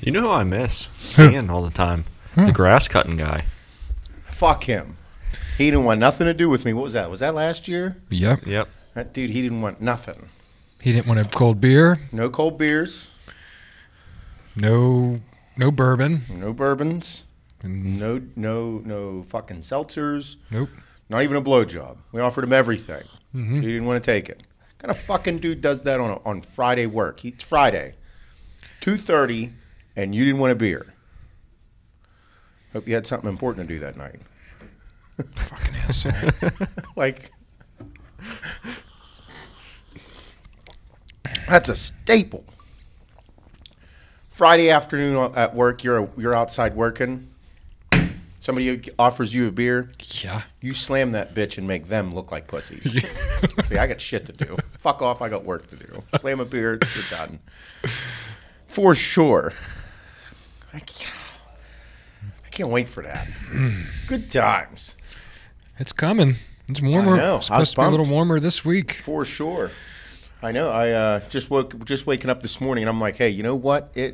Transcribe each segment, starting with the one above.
You know who I miss seeing all the time? The grass cutting guy. Fuck him. He didn't want nothing to do with me. What was that? Was that last year? Yep. That dude, he didn't want nothing. He didn't want a cold beer. No cold beers. No bourbon. No bourbons. No fucking seltzers. Nope. Not even a blowjob. We offered him everything. He didn't want to take it. What kind of fucking dude does that on Friday work? It's Friday, 2:30, and you didn't want a beer. Hope you had something important to do that night. Fucking asshole. Like, that's a staple. Friday afternoon at work, you're outside working. Somebody offers you a beer. Yeah. You slam that bitch and make them look like pussies. See, I got shit to do. Fuck off, I got work to do. Slam a beer, you're done. For sure. I can't wait for that. Good times. It's coming. It's warmer. I know. It's supposed to be a little warmer this week. For sure. I know. I just waking up this morning, and I'm like, hey, you know what? I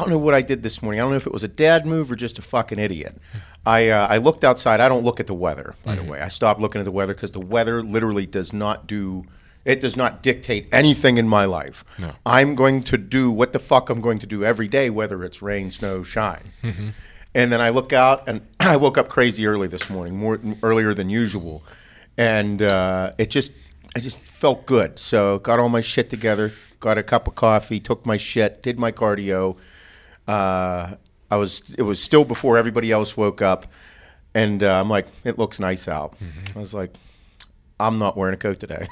don't know what I did this morning. I don't know if it was a dad move or just a fucking idiot. I looked outside. I don't look at the weather, by the way. I stopped looking at the weather because the weather literally does not dictate anything in my life. No. I'm going to do what the fuck I'm going to do every day, whether it's rain, snow, shine. And then I look out, and I woke up crazy early this morning, earlier than usual. And I just felt good. So got all my shit together, got a cup of coffee, took my shit, did my cardio. It was still before everybody else woke up, and I'm like, it looks nice out. I was like, I'm not wearing a coat today.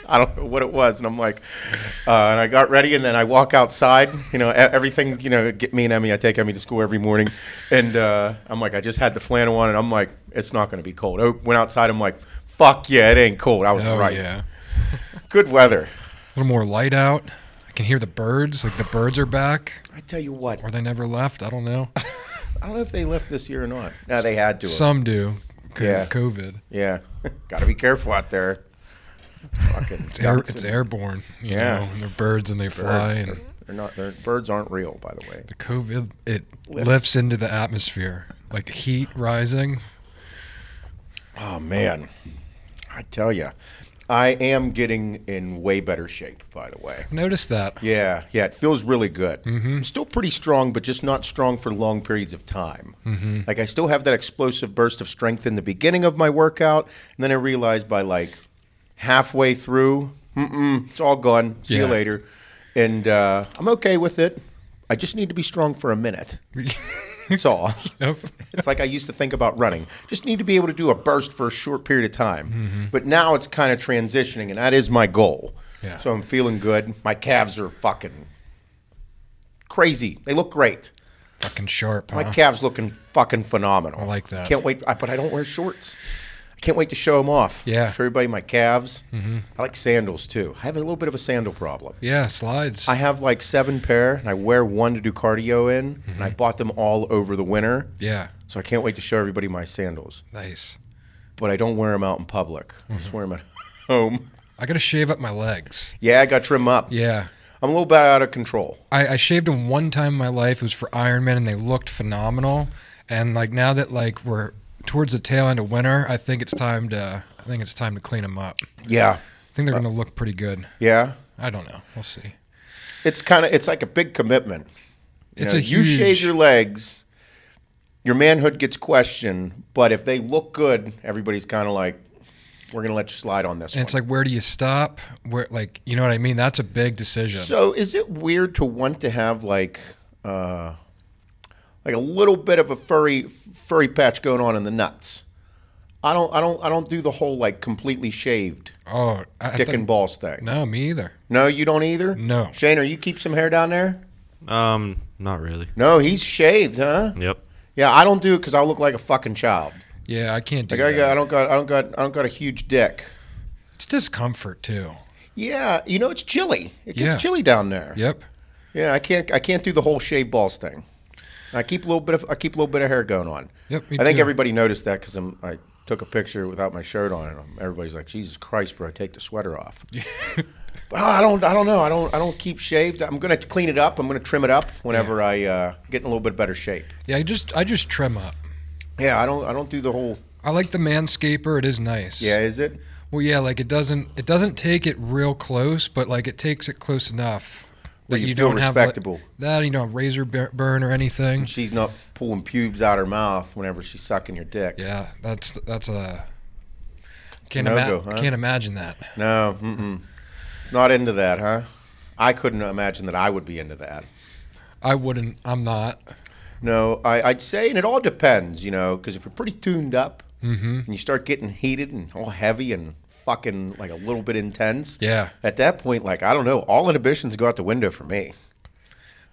I don't know what it was, and I'm like, and I got ready, and then I walk outside. You know, everything. You know, get me and Emmy. I take Emmy to school every morning, and I'm like, I just had the flannel on, and I'm like, it's not going to be cold. I went outside. I'm like, fuck yeah, it ain't cold. I was right. Yeah. Good weather. A little more light out. I can hear the birds. Like the birds are back. I tell you what. Or they never left. I don't know. I don't know if they left this year or not. No, they had to. Some do. Yeah. COVID. Yeah. Got to be careful out there. Fucking it's airborne. You know, and they're birds and they fly. And birds aren't real, by the way. the COVID, it lifts into the atmosphere. Like heat rising. Oh, man. I tell you. I am getting in way better shape, by the way. Notice that. Yeah, it feels really good. I'm still pretty strong, but just not strong for long periods of time. Like I still have that explosive burst of strength in the beginning of my workout, and then I realized by like halfway through, it's all gone. See you later. And I'm okay with it. I just need to be strong for a minute. That's all. Yep. It's like I used to think about running. Just need to be able to do a burst for a short period of time. But now it's kind of transitioning, and that is my goal. Yeah. So I'm feeling good. My calves are fucking crazy. They look great. Fucking sharp, My calves looking fucking phenomenal. I like that. Can't wait. But I don't wear shorts. I can't wait to show them off. Yeah. Show everybody my calves. I like sandals, too. I have a little bit of a sandal problem. Yeah, slides. I have like 7 pair, and I wear one to do cardio in, and I bought them all over the winter. Yeah. So I can't wait to show everybody my sandals. Nice. But I don't wear them out in public. I just wear them at home. I got to shave up my legs. Yeah, I got to trim up. Yeah. I'm a little bit out of control. I shaved them one time in my life. It was for Ironman, and they looked phenomenal. And like now that like we're towards the tail end of winter, I think it's time to clean them up. Yeah. I think they're going to look pretty good. Yeah? I don't know. We'll see. It's like a big commitment. You shave your legs, your manhood gets questioned, but if they look good, everybody's kind of like, we're going to let you slide on this one. It's like, where do you stop? Where, like, you know what I mean? That's a big decision. So is it weird to want to have like a little bit of a furry patch going on in the nuts? I don't do the whole like completely shaved dick and balls thing. No, me either. No, you don't either? No. Shane, are you keep some hair down there? Not really. No, he's shaved, huh? Yep. Yeah, I don't do it because I look like a fucking child. Yeah, I can't do Like that. I don't got a huge dick. It's discomfort too. Yeah, it's chilly. It gets chilly down there. Yep. Yeah, I can't do the whole shave balls thing. I keep a little bit of hair going on. Yep. I think everybody noticed that because I took a picture without my shirt on, and everybody's like, "Jesus Christ, bro, take the sweater off." But I don't know. I don't keep shaved. I'm gonna clean it up. I'm gonna trim it up whenever I get in a little bit better shape. Yeah, I just trim up. Yeah, I don't do the whole. I like the Manscaper. It is nice. Yeah, is it? Well, yeah, like it doesn't take it real close, but like it takes it close enough that you don't feel have respectable. that you don't have razor burn or anything. She's not pulling pubes out her mouth whenever she's sucking your dick. Yeah, that's a can't imagine that. No, not into that, huh? I couldn't imagine that I would be into that. I wouldn't. I'm not. No, I'd say, and it all depends, because if you're pretty tuned up and you start getting heated and all heavy and fucking like a little bit intense, yeah. At that point, like, I don't know, all inhibitions go out the window for me.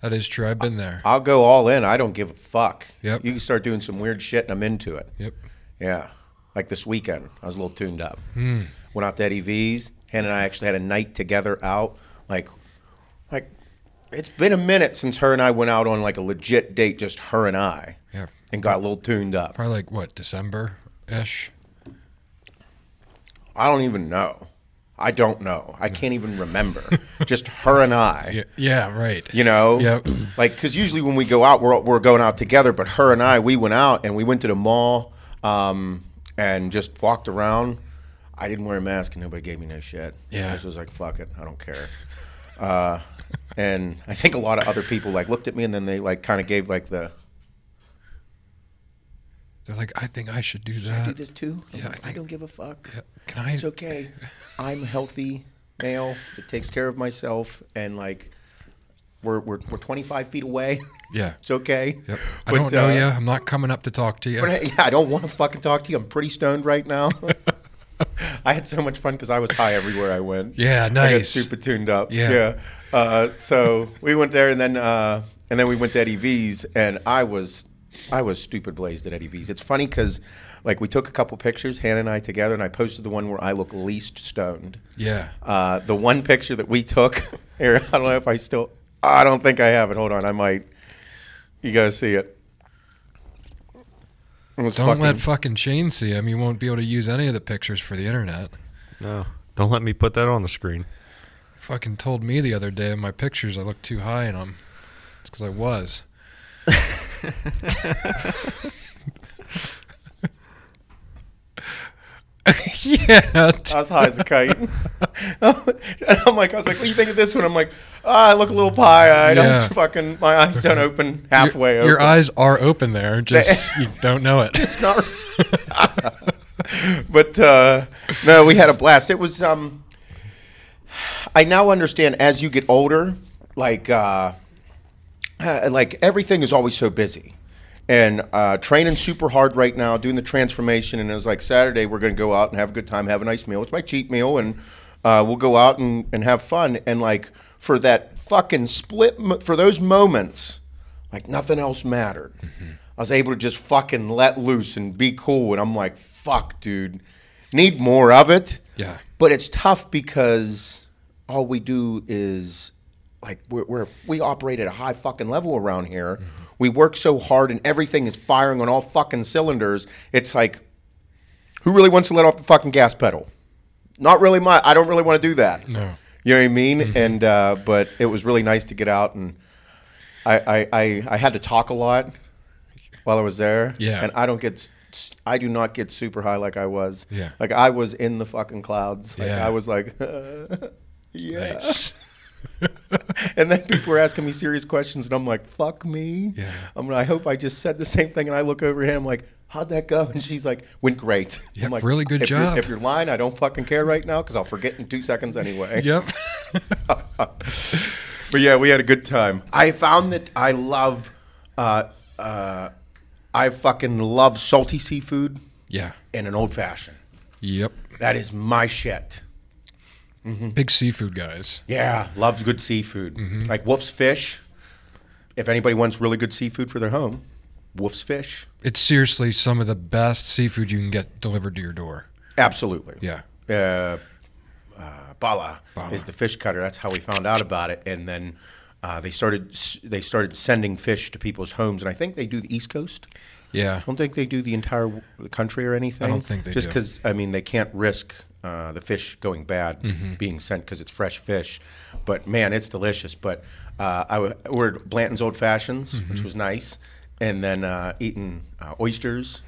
That is true. I've been there. I'll go all in. I don't give a fuck. Yep. You can start doing some weird shit and I'm into it. Yep. Yeah. Like this weekend, I was a little tuned up. Went out to Eddie V's. Hannah and I actually had a night together out. Like it's been a minute since her and I went out on like a legit date, just her and I. Yeah. And got a little tuned up. Probably like what, December-ish? I don't even know. I don't know. I can't even remember. Just her and I. Yeah, right. Yep. Like, because usually when we go out, we're going out together. But her and I, we went out and we went to the mall and just walked around. I didn't wear a mask and nobody gave me no shit. Yeah. I just was like, fuck it. I don't care. And I think a lot of other people like looked at me and then they like kind of gave like the. They're like, I think I should do that. Should I do this too? Yeah, I don't give a fuck. Yeah. Can I? It's okay. I'm a healthy male that takes care of myself, and like we're 25 feet away. Yeah, it's okay. Yep. I don't know you. I'm not coming up to talk to you. But I don't want to fucking talk to you. I'm pretty stoned right now. I had so much fun because I was high everywhere I went. Yeah, nice. I got super tuned up. Yeah. So we went there, and then we went to Eddie V's, and I was stupid blazed at Eddie V's. It's funny because like we took a couple pictures, Hannah and I together, and I posted the one where I look least stoned. Yeah. The one picture that we took here, I don't know if I don't think I have it. Hold on, I might. You guys see it. Don't let fucking Shane see him. You won't be able to use any of the pictures for the internet. No, don't let me put that on the screen. Fucking told me the other day in my pictures I looked too high in them. It's because I was. Yeah. I was high as a kite. I was like, what do you think of this one? I'm like, I look a little pie-eyed. Yeah. My eyes don't open halfway open. Your eyes are open there, just you don't know it. It's not. But no, we had a blast. It was. I now understand as you get older, like everything is always so busy. And training super hard right now, doing the transformation. And it was like Saturday, we're going to go out and have a good time, have a nice meal. It's my cheat meal, and we'll go out and have fun. And like for that fucking for those moments, like nothing else mattered. Mm-hmm. I was able to just fucking let loose and be cool. And I'm like, fuck, dude, need more of it. Yeah. But it's tough because all we do is like we operate at a high fucking level around here. Mm-hmm. We work so hard and everything is firing on all fucking cylinders. It's like, who really wants to let off the fucking gas pedal? Not really I don't really want to do that. No. You know what I mean? Mm-hmm. And but it was really nice to get out, and I had to talk a lot while I was there. Yeah. And I do not get super high like I was. Yeah. Like I was in the fucking clouds. Like yeah. I was like, yeah. Nice. And then people were asking me serious questions, and I'm like, fuck me. Yeah. I hope I just said the same thing. And I look over at him, I'm like, how'd that go? And she's like, went great. Yeah, I'm like, really good job. If you're lying, I don't fucking care right now because I'll forget in 2 seconds anyway. Yep. But yeah, we had a good time. I found that I love, I fucking love salty seafood. Yeah. And an old fashioned. Yep. That is my shit. Mm-hmm. Big seafood guys. Yeah, loves good seafood. Mm-hmm. Like Wolf's Fish. If anybody wants really good seafood for their home, Wolf's Fish. It's seriously some of the best seafood you can get delivered to your door. Absolutely. Yeah. Bala is the fish cutter. That's how we found out about it. And then they started sending fish to people's homes. And I think they do the East Coast. Yeah. I don't think they do the entire country or anything. I don't think they just do. because, I mean, they can't risk the fish going bad Mm-hmm. being sent because it's fresh fish. But, man, it's delicious. But I ordered Blanton's Old Fashions, Mm-hmm. which was nice, and then eating oysters,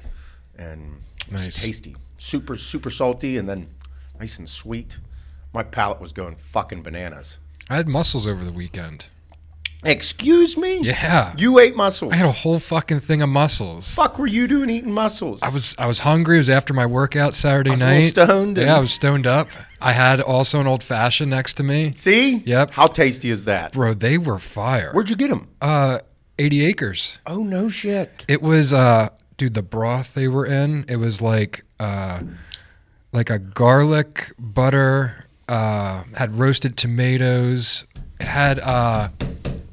and Nice. just tasty. Super, super salty, and then nice and sweet. My palate was going fucking bananas. I had mussels over the weekend. Excuse me? Yeah. You ate mussels. I had a whole fucking thing of mussels. Fuck were you doing eating mussels? I was hungry. It was after my workout Saturday I was a night. little stoned. Yeah, I was stoned up. I had also an old fashioned next to me. See? Yep. How tasty is that? Bro, they were fire. Where'd you get them? 80 acres. Oh, no shit. It was dude, the broth they were in, it was like a garlic butter, had roasted tomatoes. It had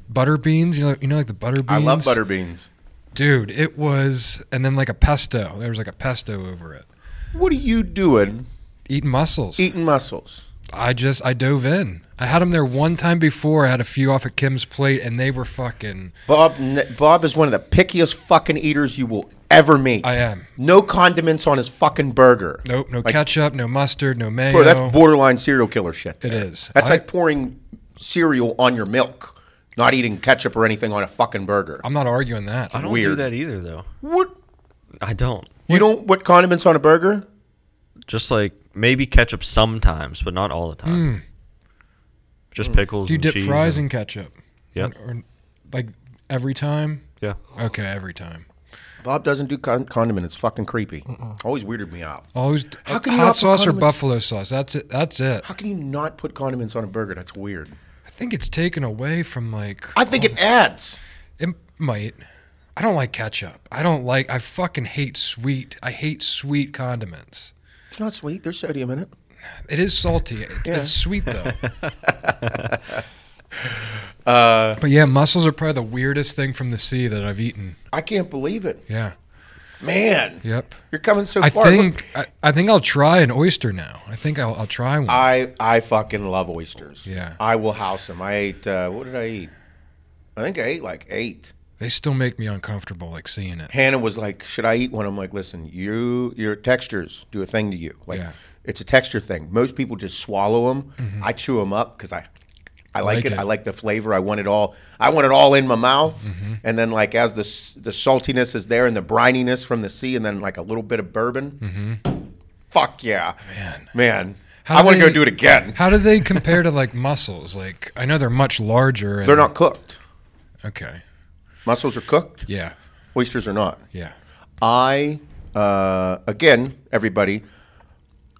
butter beans, you know like the butter beans. I love butter beans. Dude, it was, and then like a pesto. There was like a pesto over it. What are you doing Eating mussels. eating mussels? I dove in. I had them there one time before. I had a few off of Kim's plate, and they were fucking. Bob is one of the pickiest fucking eaters you will ever meet. I am. No condiments on his fucking burger. Nope, no Like, ketchup, no mustard, no mayo. Bro, that's borderline serial killer shit. It there. is. That's like pouring cereal on your milk, not eating ketchup or anything on a fucking burger. I'm not arguing that. I don't do Weird. that either, though. What? I don't. You don't put condiments on a burger? Just like maybe ketchup sometimes, but not all the time. Just pickles Do you and dip cheese. fries in ketchup? Yep. Or like every time? Yeah. Okay, every time. Bob doesn't do condiment. It's fucking creepy. Always weirded me out. Always How can you hot not put sauce or condiments- buffalo sauce. That's it. That's it. How can you not put condiments on a burger? That's weird. I think it's taken away from like. I think it adds. It might. I don't like ketchup. I fucking hate sweet. I hate sweet condiments. It's not sweet. There's sodium in it. It is salty. It's sweet though. But yeah, mussels are probably the weirdest thing from the sea that I've eaten. I can't believe it. Yeah. Man. Yep. You're coming so I far. think I think I'll try an oyster now. I think I'll try one. I fucking love oysters. Yeah. I will house them. I ate, what did I eat? I think I ate like 8. They still make me uncomfortable like seeing it. Hannah was like, should I eat one? I'm like, listen, your textures do a thing to you. Like, Yeah. it's a texture thing. Most people just swallow them. I chew them up because I like it. I like the flavor. I want it all in my mouth. And then like as the saltiness is there and the brininess from the sea and then like a little bit of bourbon. Fuck yeah. Man. I want to go do it again. How do they compare to like mussels? Like I know they're much larger. And, They're not cooked. Okay. Mussels are cooked. Yeah. Oysters are not. Yeah. Again, everybody,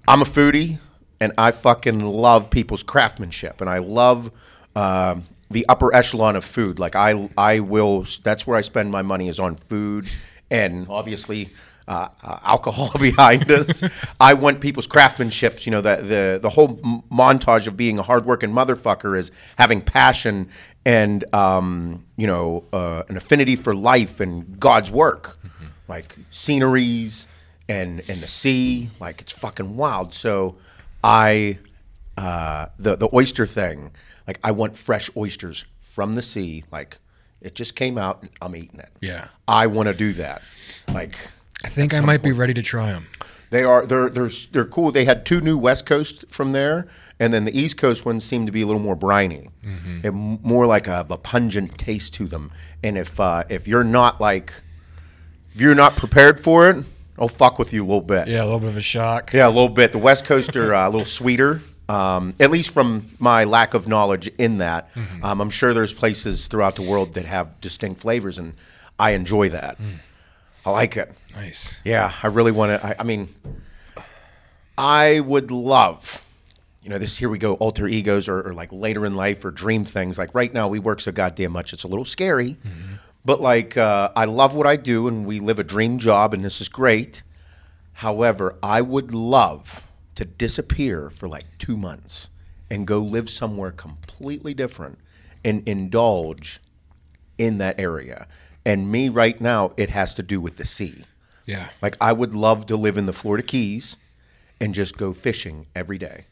I'm a foodie, and I fucking love people's craftsmanship, and I love the upper echelon of food. Like I will. That's where I spend my money is on food, and obviously alcohol behind this. I want people's craftsmanship. You know, the whole montage of being a hardworking motherfucker is having passion and an affinity for life and God's work, like sceneries and the sea. Like it's fucking wild. So the oyster thing, like I want fresh oysters from the sea. Like it just came out and I'm eating it. Yeah. I want to do that. Like I think I might be ready to try them. they're cool. They had 2 new West Coast from there, and then the East Coast ones seem to be a little more briny, and more like a pungent taste to them. And if you're not prepared for it, I'll fuck with you a little bit. Yeah, a little bit of a shock. Yeah, a little bit. The West Coast are a little sweeter, at least from my lack of knowledge in that. I'm sure there's places throughout the world that have distinct flavors, and I enjoy that. I like it. Nice. Yeah, I really want to. I mean, I would love, this here we go, alter egos or like later in life or dream things. Like right now we work so goddamn much, it's a little scary. But like, I love what I do and we live a dream job and this is great. However, I would love to disappear for like 2 months and go live somewhere completely different and indulge in that area. And me right now, it has to do with the sea. Yeah. Like I would love to live in the Florida Keys and just go fishing every day.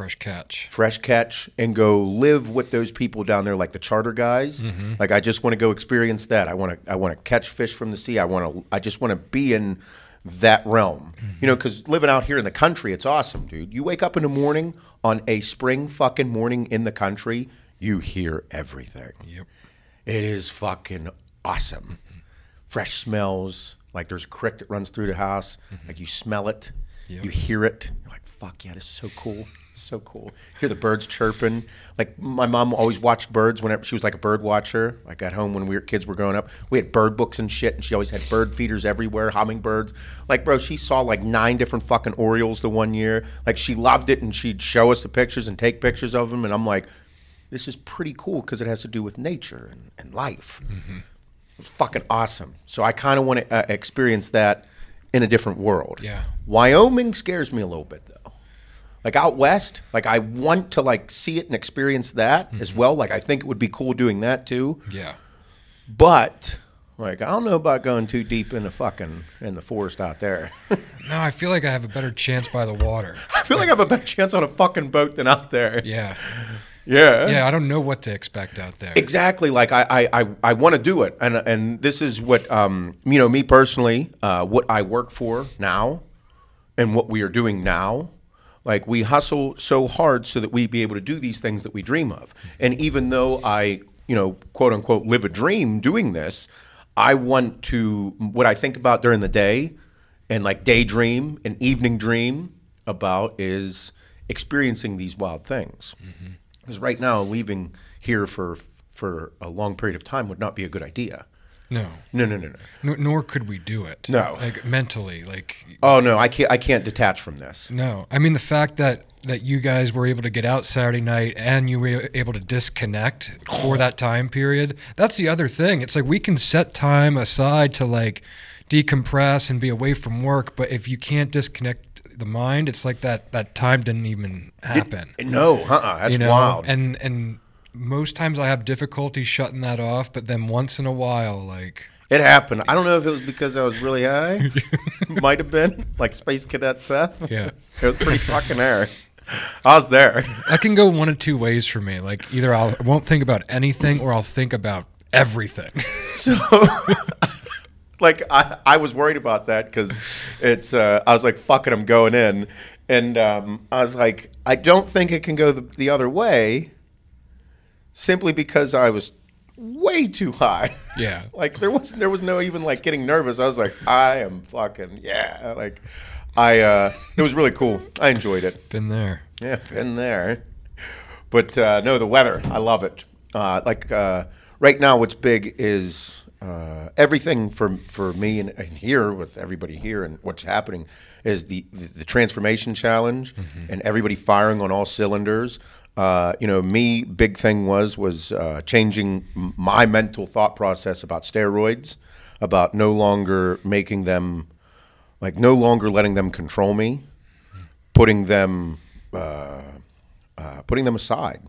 Fresh catch. Fresh catch, and go live with those people down there, like the charter guys. Like, I just want to go experience that. I want to catch fish from the sea. I just want to be in that realm. You know, because living out here in the country, it's awesome, dude. You wake up in the morning on a spring fucking morning in the country, you hear everything. Yep. It is fucking awesome. Fresh smells. Like, there's a creek that runs through the house. Like, you smell it. Yep. You hear it. You're like, fuck yeah, this is so cool. So cool. Hear the birds chirping. Like, my mom always watched birds whenever she was like a bird watcher. Like, at home when kids were growing up, we had bird books and shit, and she always had bird feeders everywhere, hummingbirds. Like, bro, she saw like 9 different fucking Orioles the one year. Like, she loved it, and she'd show us the pictures and take pictures of them. And I'm like, this is pretty cool because it has to do with nature and life. It's fucking awesome. So I kind of want to experience that in a different world. Yeah. Wyoming scares me a little bit, though. Like, out west, like, I want to like see it and experience that as well. Like, I think it would be cool doing that too. Yeah. But like, I don't know about going too deep in the forest out there. No, I feel like I have a better chance by the water. I feel like I have a better chance on a fucking boat than out there. Yeah. Yeah. Yeah, I don't know what to expect out there. Exactly. Like, I want to do it, and this is what you know, me personally, what I work for now, and what we are doing now. Like, we hustle so hard so that we be able to do these things that we dream of. And even though I, you know, quote unquote, live a dream doing this, I want to, what I think about during the day and like daydream and evening dream about is experiencing these wild things. Because right now, leaving here for a long period of time would not be a good idea. No. Nor could we do it. No. Like, mentally, like. Oh no, I can't detach from this. No, I mean the fact that you guys were able to get out Saturday night and you were able to disconnect for that time period. That's the other thing. It's like we can set time aside to like decompress and be away from work, but if you can't disconnect the mind, it's like that time didn't even happen. That's wild. And most times I have difficulty shutting that off, but then once in a while, like... It happened. I don't know if it was because I was really high. Might have been. Like Space Cadet Seth. Yeah. It was pretty fucking there. I was there. That can go one of two ways for me. Like, either I won't think about anything or I'll think about everything. So... Like, I was worried about that because it's, I was like, fuck it, I'm going in. And I was like, I don't think it can go the other way simply because I was way too high. Yeah. Like, there was no even, like, getting nervous. I was like, I am fucking, yeah. Like, it was really cool. I enjoyed it. Been there. Yeah, been there. But, no, the weather, I love it. Right now what's big is... everything for me and here with everybody here and what's happening is the transformation challenge and everybody firing on all cylinders. You know, big thing was changing my mental thought process about steroids, about no longer letting them control me, putting them aside,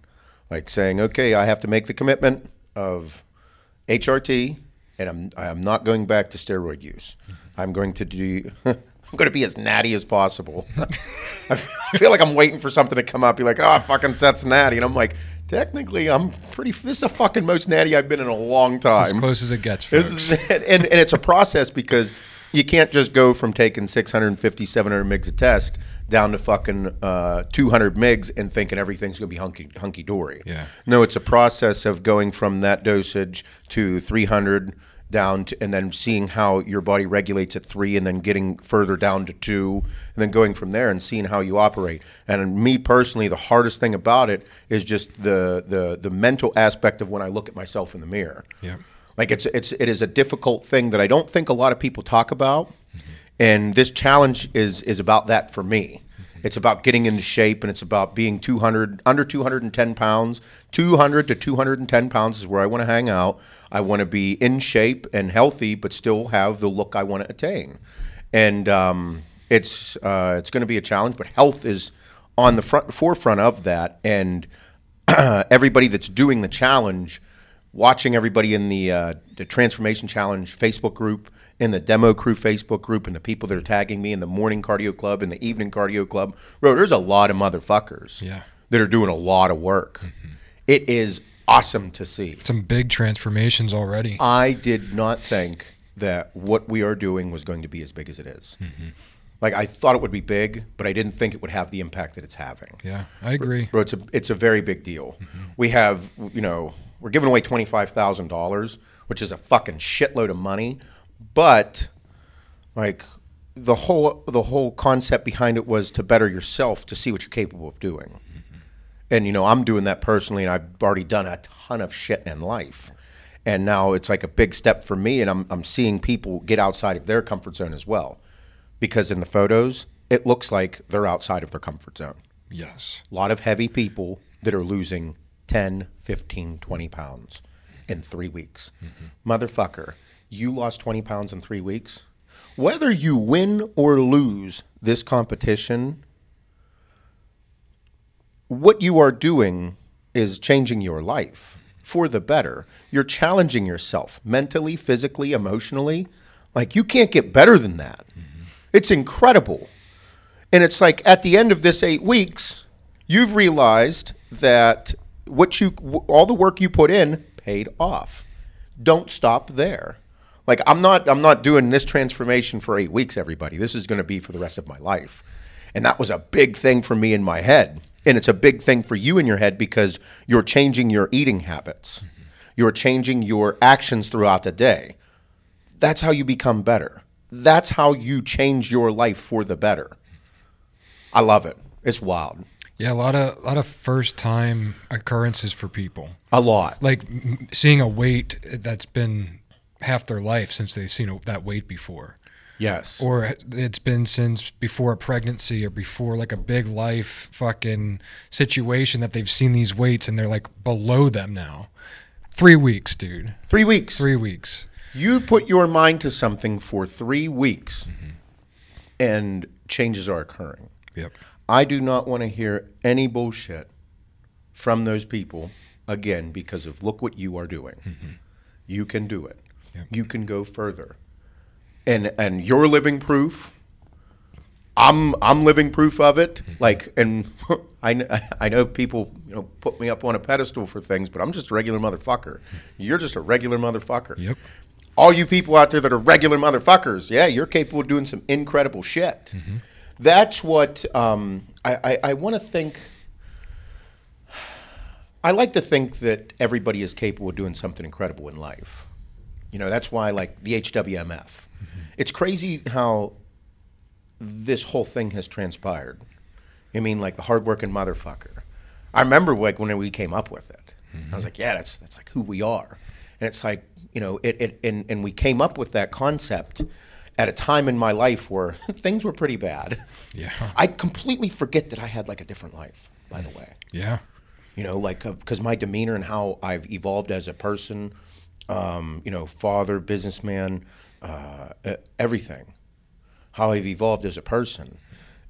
like saying, okay, I have to make the commitment of HRT. And I'm not going back to steroid use. I'm going to be as natty as possible. I feel like I'm waiting for something to come up. You're like, oh, fucking Seth's natty. And I'm like, technically, this is the fucking most natty I've been in a long time. It's as close as it gets, folks. And it's a process because you can't just go from taking 650, 700 mgs a test down to fucking 200 mgs and thinking everything's going to be hunky-dory. Yeah. No, it's a process of going from that dosage to 300 down to, and then seeing how your body regulates at 3 and then getting further down to 2 and then going from there and seeing how you operate. And me personally, the hardest thing about it is just the mental aspect of when I look at myself in the mirror. Yeah. Like it is a difficult thing that I don't think a lot of people talk about. And this challenge is about that for me. It's about getting into shape, and it's about being under 210 pounds. 200 to 210 pounds is where I want to hang out. I want to be in shape and healthy, but still have the look I want to attain. And it's going to be a challenge, but health is on the forefront of that. And everybody that's doing the challenge watching everybody in the Transformation Challenge Facebook group, in the Demo Crew Facebook group, and the people that are tagging me in the morning cardio club and the evening cardio club. Bro, there's a lot of motherfuckers that are doing a lot of work. It is awesome to see. Some big transformations already. I did not think that what we are doing was going to be as big as it is. Like, I thought it would be big, but I didn't think it would have the impact that it's having. Yeah, I agree. Bro, it's a very big deal. We have, we're giving away $25,000, which is a fucking shitload of money. But, like, the whole concept behind it was to better yourself, to see what you're capable of doing. And, I'm doing that personally, and I've already done a ton of shit in life. And now it's like a big step for me, and I'm seeing people get outside of their comfort zone as well. Because in the photos, it looks like they're outside of their comfort zone. Yes. A lot of heavy people that are losing 10, 15, 20 pounds in 3 weeks. Motherfucker, you lost 20 pounds in 3 weeks? Whether you win or lose this competition, what you are doing is changing your life for the better. You're challenging yourself mentally, physically, emotionally. Like, you can't get better than that. It's incredible. And it's like, at the end of this 8 weeks, you've realized that all the work you put in paid off. Don't stop there. Like, I'm not doing this transformation for 8 weeks, everybody. This is going to be for the rest of my life. And that was a big thing for me in my head. And it's a big thing for you in your head, because you're changing your eating habits. You're changing your actions throughout the day. That's how you become better. That's how you change your life for the better. I love it. It's wild. Yeah, a lot of first time occurrences for people. A lot. Like seeing a weight that's been half their life since they've seen that weight before. Yes. Or it's been since before a pregnancy or before like a big life fucking situation that they've seen these weights and they're like below them now. 3 weeks, dude. 3 weeks. 3 weeks. You put your mind to something for 3 weeks and changes are occurring. Yep. I do not want to hear any bullshit from those people again, because of look what you are doing. You can do it. Yep. You can go further. And you're living proof. I'm living proof of it. Like, and I know people put me up on a pedestal for things, but I'm just a regular motherfucker. You're just a regular motherfucker. Yep. All you people out there that are regular motherfuckers, yeah, you're capable of doing some incredible shit. That's what I want to think. I like to think that everybody is capable of doing something incredible in life. That's why I like the HWMF. It's crazy how this whole thing has transpired. I mean, like the hardworking motherfucker. I remember like when we came up with it. I was like, yeah, that's like who we are. And it's like, and we came up with that concept at a time in my life where things were pretty bad. Yeah. I completely forget that I had like a different life, by the way. Yeah. Like, because my demeanor and how I've evolved as a person, father, businessman, everything, how I've evolved as a person.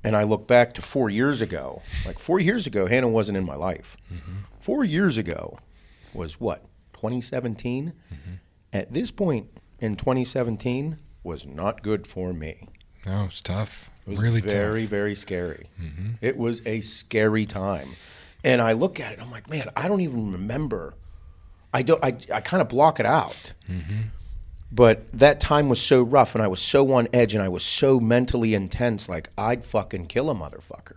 And I look back to 4 years ago. Like 4 years ago, Hannah wasn't in my life. 4 years ago was what? 2017? At this point in 2017 was not good for me. No, it's tough. It was really very, tough. very scary. It was a scary time. And I look at it, I'm like, man, I don't even remember. I kind of block it out. But that time was so rough, and I was so on edge, and I was so mentally intense, like I'd fucking kill a motherfucker.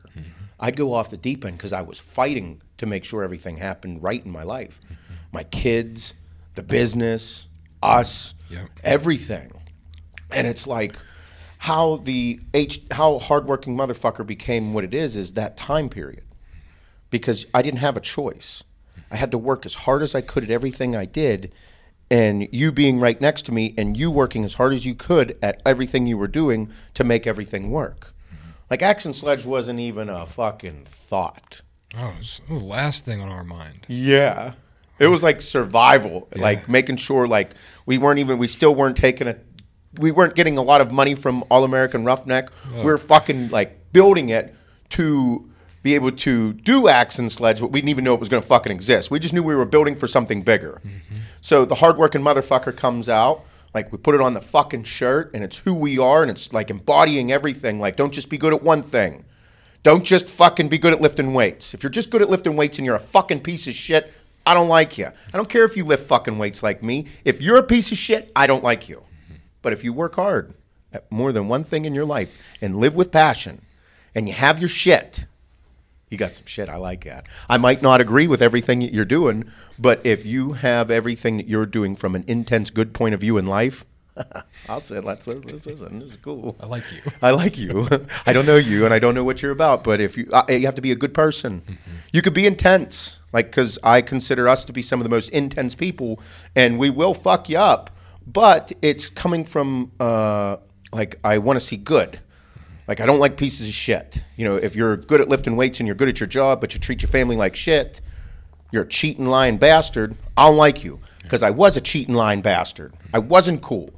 I'd go off the deep end because I was fighting to make sure everything happened right in my life. My kids, the business, us, everything. And it's like how how hardworking motherfucker became what it is that time period. Because I didn't have a choice. I had to work as hard as I could at everything I did, and you being right next to me and you working as hard as you could at everything you were doing to make everything work. Like Axe and Sledge wasn't even a fucking thought. Oh, it was the last thing on our mind. Yeah. It was like survival, like making sure like we weren't getting a lot of money from All American Roughneck. We were fucking like building it to be able to do Axe and Sledge, but we didn't even know it was going to fucking exist. We just knew we were building for something bigger. So the hardworking motherfucker comes out. Like, we put it on the fucking shirt, and it's who we are, and it's like embodying everything. Like, don't just be good at one thing. Don't just fucking be good at lifting weights. If you're just good at lifting weights and you're a fucking piece of shit, I don't like you. I don't care if you lift fucking weights like me. If you're a piece of shit, I don't like you. But if you work hard at more than one thing in your life and live with passion and you have your shit, you got some shit. I like that. I might not agree with everything that you're doing, but if you have everything that you're doing from an intense, good point of view in life, I'll say, this is cool. I like you. I like you. I don't know you, and I don't know what you're about, but if you have to be a good person. You could be intense, like, because I consider us to be some of the most intense people, and we will fuck you up, but it's coming from, like, I want to see good. Like, I don't like pieces of shit. You know, if you're good at lifting weights and you're good at your job, but you treat your family like shit, you're a cheating, lying bastard. I don't like you, because I was a cheating, lying bastard. I wasn't cool.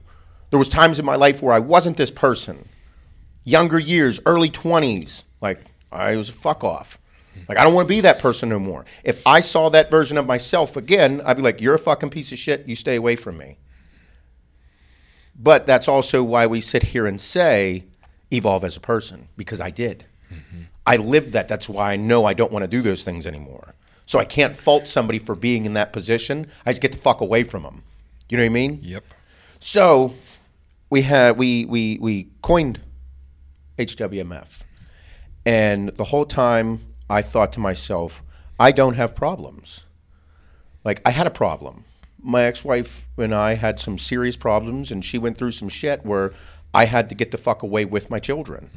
There was times in my life where I wasn't this person. Younger years, early 20s, like, I was a fuck off. Like, I don't want to be that person no more. If I saw that version of myself again, I'd be like, you're a fucking piece of shit. You stay away from me. But that's also why we sit here and say, evolve as a person, because I did. I lived that. That's why I know I don't want to do those things anymore. So I can't fault somebody for being in that position. I just get the fuck away from them. You know what I mean? Yep. So we coined HWMF. And the whole time I thought to myself, I don't have problems. Like, I had a problem. My ex-wife and I had some serious problems, and she went through some shit where I had to get the fuck away with my children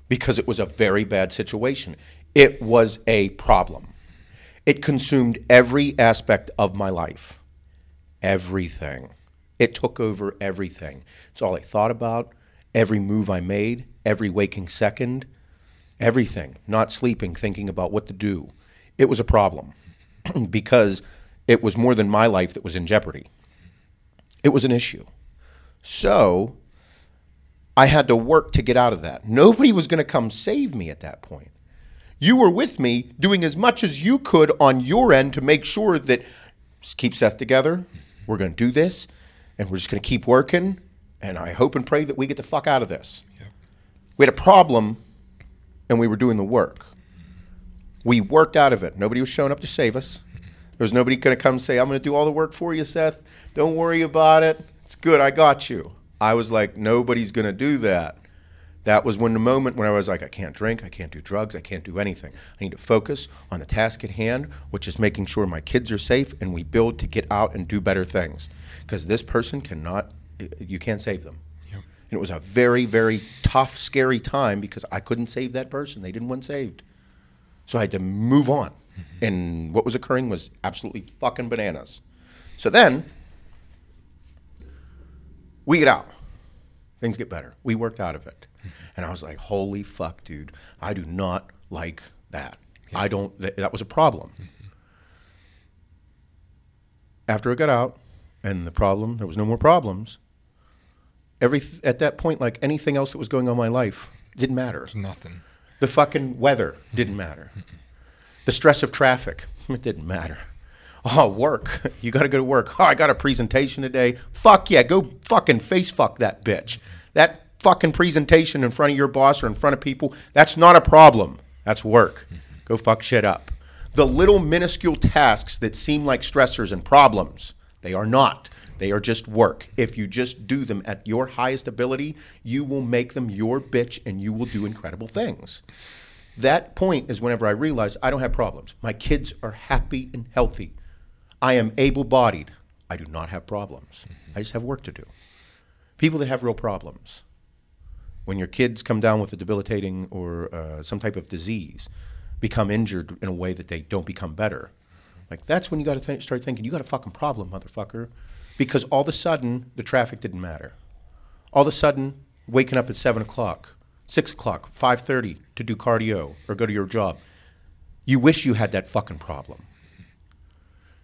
because it was a very bad situation. It was a problem. It consumed every aspect of my life. Everything. It took over everything. It's all I thought about, every move I made, every waking second, everything. Not sleeping, thinking about what to do. It was a problem because it was more than my life that was in jeopardy. It was an issue. So I had to work to get out of that. Nobody was going to come save me at that point. You were with me doing as much as you could on your end to make sure that, just keep Seth together, we're going to do this, and we're just going to keep working, and I hope and pray that we get the fuck out of this. Yep. We had a problem, and we were doing the work. We worked out of it. Nobody was showing up to save us. There was nobody going to come say, I'm going to do all the work for you, Seth. Don't worry about it. It's good. I got you. I was like, nobody's going to do that. That was when the moment when I was like, I can't drink, I can't do drugs, I can't do anything. I need to focus on the task at hand, which is making sure my kids are safe and we build to get out and do better things. Because this person cannot, you can't save them. Yep. And it was a very, very tough, scary time because I couldn't save that person. They didn't want saved. So I had to move on. Mm-hmm. And what was occurring was absolutely fucking bananas. So then, we get out. Things get better. We worked out of it. And I was like, holy fuck, dude. I do not like that. Yeah. I don't, that was a problem. Mm-hmm. After I got out and the problem, there was no more problems. At that point, like anything else that was going on in my life, didn't matter. Nothing. The fucking weather didn't matter. Mm-hmm. The stress of traffic, it didn't matter. Oh, work. You got to go to work. Oh, I got a presentation today. Fuck yeah, go fucking face fuck that bitch. That fucking presentation in front of your boss or in front of people, that's not a problem. That's work. Go fuck shit up. The little minuscule tasks that seem like stressors and problems, they are not. They are just work. If you just do them at your highest ability, you will make them your bitch and you will do incredible things. That point is whenever I realized I don't have problems. My kids are happy and healthy. I am able-bodied. I do not have problems. I just have work to do. People that have real problems, when your kids come down with a debilitating or some type of disease, become injured in a way that they don't become better, like that's when you got to start thinking, you got a fucking problem, motherfucker. Because all of a sudden, the traffic didn't matter. All of a sudden, waking up at 7 o'clock, 6 o'clock, 5:30 to do cardio or go to your job, you wish you had that fucking problem.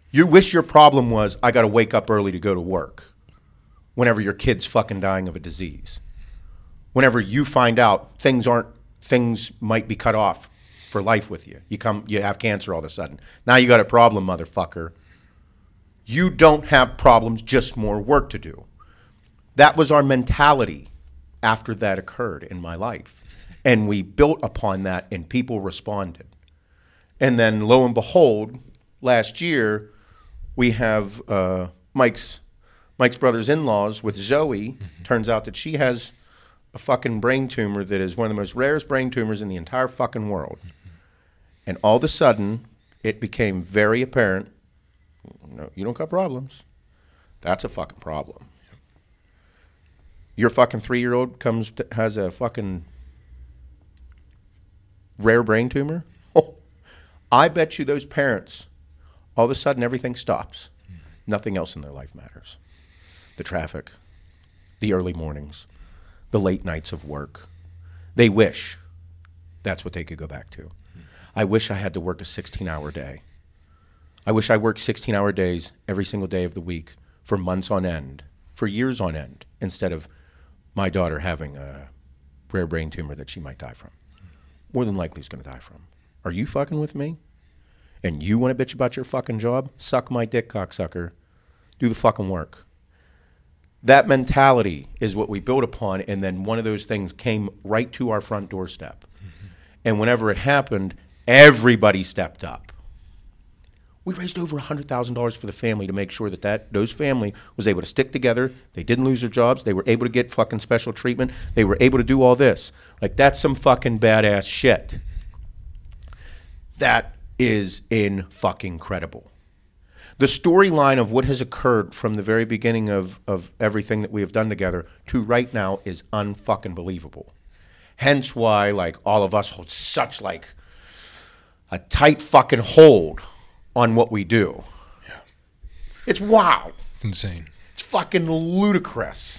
You wish your problem was, I got to wake up early to go to work whenever your kid's fucking dying of a disease. Whenever you find out things might be cut off for life with you. You have cancer all of a sudden. Now you got a problem, motherfucker. You don't have problems, just more work to do. That was our mentality after that occurred in my life. And we built upon that, and people responded. And then, lo and behold, last year, we have Mike's brothers-in-laws with Zoe. Turns out that she has a fucking brain tumor that is one of the most rarest brain tumors in the entire fucking world. And all of a sudden, it became very apparent, no, you don't got problems. That's a fucking problem. Your fucking 3-year-old has a fucking rare brain tumor? Oh, I bet you those parents, all of a sudden everything stops. Nothing else in their life matters. The traffic, the early mornings, the late nights of work. They wish that's what they could go back to. I wish I had to work a 16-hour day. I wish I worked 16-hour days every single day of the week for months on end, for years on end, instead of my daughter having a rare brain tumor that she might die from. More than likely is going to die from. Are you fucking with me? And you want to bitch about your fucking job? Suck my dick, cocksucker. Do the fucking work. That mentality is what we built upon, and then one of those things came right to our front doorstep. And whenever it happened, everybody stepped up. We raised over $100,000 for the family to make sure that those family was able to stick together. They didn't lose their jobs. They were able to get fucking special treatment. They were able to do all this. Like, that's some fucking badass shit. That is fucking credible. The storyline of what has occurred from the very beginning of everything that we have done together to right now is unfucking believable. Hence why, like, all of us hold such, like, a tight fucking hold on what we do. Yeah. It's wow. It's insane. It's fucking ludicrous.